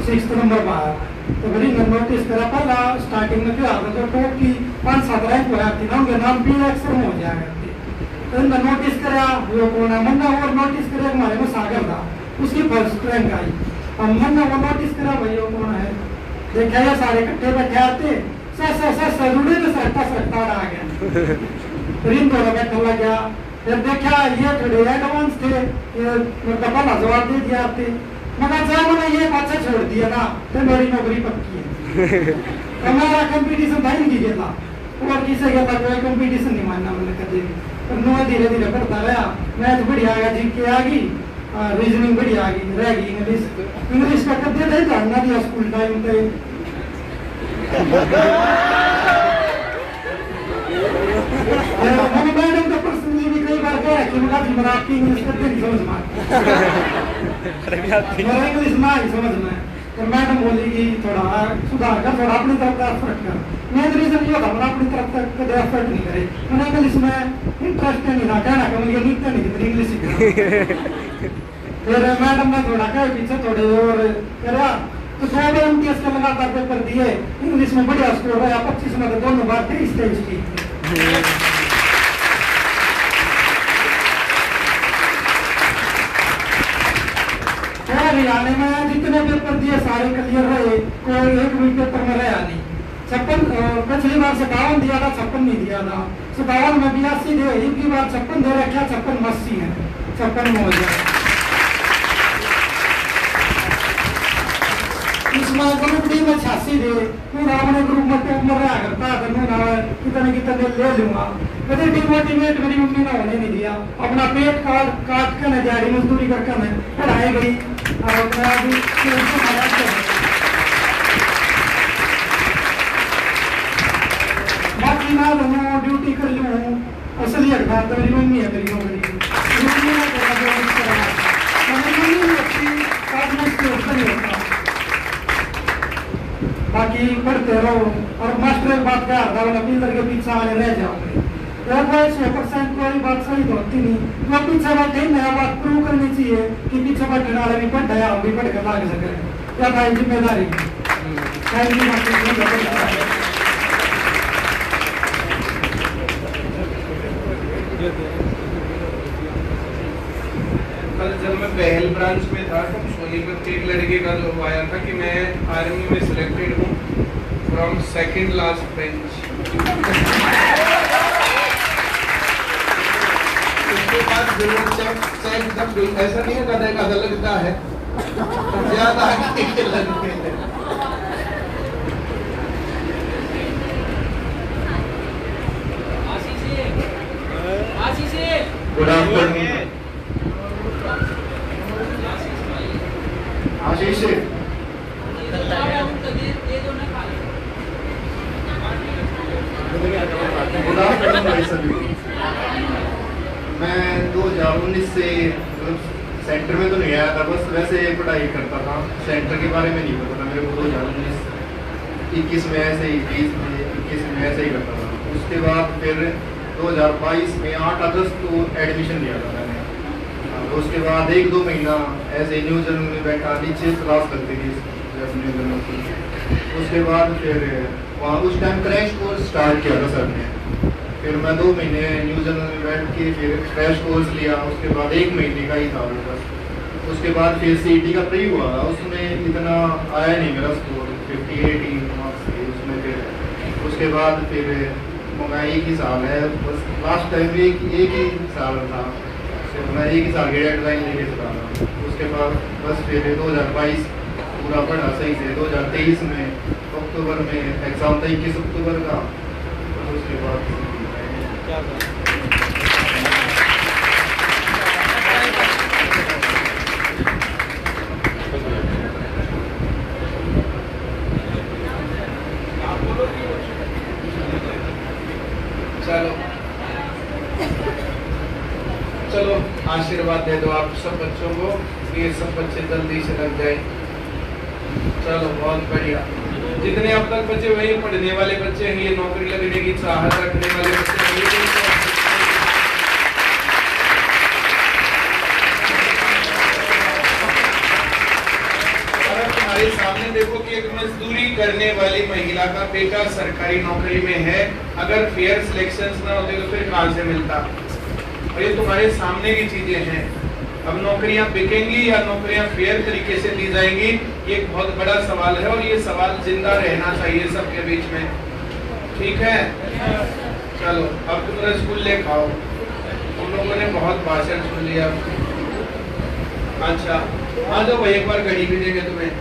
6th नंबर बाहर तो बड़ी नोटिस करा पहला स्टार्टिंग में क्या था जो टॉप की 5-7 रैंक हो जाती ना उनके नाम पी अक्सर हो जाया करते तो इनका नोटिस करा वो कौन है मन्ना और नोटिस करे हमारे में सागर था उसकी फर्स्ट रैंक आई हम मन्ना वो नोटिस करा भाई वो कौन है देखा ये सारे इकट्ठे बैठे आते सरुड़े में सरकता आ गया रिंग थोड़ा बैठा लग गया फिर देखा ये थोड़े एडवांस थे मतलब पहला जवाब दे दिया आपने मगर जब मैंने ये पाछा छोड़ दिया ना तो मेरी नौकरी पक्की है हमारा कंपटीशन था नहीं गया और किसे गया था कोई कंपटीशन नहीं मानना मैंने कभी पर नो धीरे धीरे बढ़ता रहा मैथ बढ़िया आ गया जीत के आ गई रीजनिंग बढ़िया आ गई रह गई इंग्लिश का कब दे जानना दिया स्कूल टाइम पे मैंने मैडम को पर्सनली भी कई बार कहा कि मेरा आपकी इंग्लिश करते नहीं समझ में मेरा इंग्लिश ना ही समझ में तो मैडम बोली कि थोड़ा सुधार कर थोड़ा अपनी तरफ का एफर्ट कर मेन रीजन ये था मैंने अपनी तरफ तक कभी एफर्ट नहीं करे मैंने इंग्लिश में इंटरेस्ट नहीं था कहना कि मुझे नीट नहीं थी इंग्लिश सीखना फिर मैडम ने थोड़ा कहा पीछे थोड़े और करा तो 2 बार एमटीएस के लगातार पेपर दिए इंग्लिश में बढ़िया स्कोर आया 25 में तो दोनों बार 23 की हरियाणा में जितने पेपर दिए सारे क्लियर रहे कोई एक भी पेपर में रहा नहीं 56 पिछली बार 57 दिया था 56 नहीं दिया था 57 में 82 दे एक की बार 56 दे रखा 56 में 80 है 56 में हो गया इसमें ग्रुप डी में 86 दे पूरा अपने ग्रुप में टॉप में रहा करता था मैं कितने ले लूंगा कभी डिमोटिवेट मेरी मम्मी ने होने नहीं दिया अपना पेट काट कर न दिहाड़ी मजदूरी करके मैं पढ़ाई गई और मैं अभी बाकी ना दोनों ड्यूटी कर लूँ असली अखबार तो मेरी मम्मी है मेरी नौकरी मम्मी ने बाकी पढ़ते रहो और मास्टर एक बात कहा था वो पिलर के पीछे आने रह जाओगे 100% कोई बात सही तो होती नहीं तो पीछे बैठे नया बात प्रूव करनी चाहिए कि पीछे बैठने वाले भी पढ़ गया हम भी पढ़ कर लाग सके क्या भाई जिम्मेदारी कल जब मैं पहल ब्रांच में था तब सोनीपत के एक लड़के का जो आया था कि मैं आर्मी में सिलेक्टेड हूँ फ्रॉम सेकंड लास्ट बेंच उसके बाद ऐसा नहीं होता है आधा लगता है ज्यादा आगे के लगते हैं गुड आफ्टरनून आशीष गुड आफ्टरनून भाई सभी मैं 2019 से सेंटर में तो नहीं आया था, बस वैसे पढ़ाई करता था। सेंटर के बारे में नहीं पता था मेरे को। 2019-21 में ऐसे ही, 20 में 21 में ऐसे ही करता था। उसके बाद फिर 2022 में 8 अगस्त को एडमिशन लिया था मैंने। और उसके बाद 1-2 महीना ऐसे न्यू जर्नल में बैठा, नीचे क्लास करती थी जब न्यू जर्नल की। उसके बाद फिर वहाँ उस टाइम क्रैश कोर्स स्टार्ट किया था सर ने। फिर मैं 2 महीने न्यू जर्नल में बैठ के फिर क्रैश कोर्स लिया। उसके बाद 1 महीने का ही था वो बस। उसके बाद फिर CET का प्री हुआ, उसमें इतना आया नहीं मेरा स्कोर, 58 मार्क्स थे उसमें। फिर उसके बाद फिर मैं 1 ही साल है बस, लास्ट टाइम एक ही साल था, तो मैं 1 ही साल की डेडलाइन लेके चला रहा। उसके बाद बस फिर 2022 पूरा पढ़ा सही से। 2023 में अक्टूबर में एग्ज़ाम था, 21 अक्टूबर का। उसके बाद चलो आशीर्वाद दे दो आप सब बच्चों को कि ये सब बच्चे जल्दी से लग जाए। चलो बहुत बढ़िया। जितने अब तक बच्चे वही पढ़ने वाले बच्चे हैं, ये नौकरी लगने की चाहत रखने वाले बच्चे हैं। और अब तुम्हारे सामने देखो कि एक मजदूरी करने वाली महिला का बेटा सरकारी नौकरी में है। अगर फेयर सिलेक्शंस ना होते तो फिर कहां से मिलता। और ये तुम्हारे सामने की चीजें हैं। अब नौकरियां बिकेंगी या नौकरियां फेयर तरीके से दी जाएंगी, ये एक बहुत बड़ा सवाल है और ये सवाल जिंदा रहना चाहिए सबके बीच में। ठीक है, चलो अब तुम रसगुल्ले खाओ। तुम लोगों ने बहुत भाषण सुन लिया। अच्छा हाँ, तो वही एक बार घड़ी भी देंगे तुम्हें।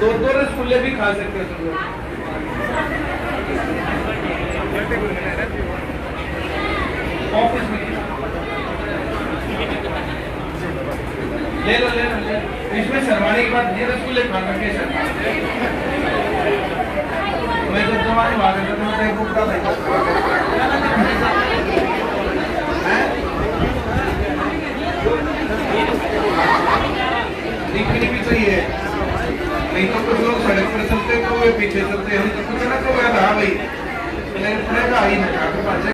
2 रसगुल्ले भी खा सकते हो तुम लोग। ऑफिस में ले लो इसमें शर्माने की बात नहीं। रसगुल्ले खा करके शर्मा मैं जब जमाने बात करता था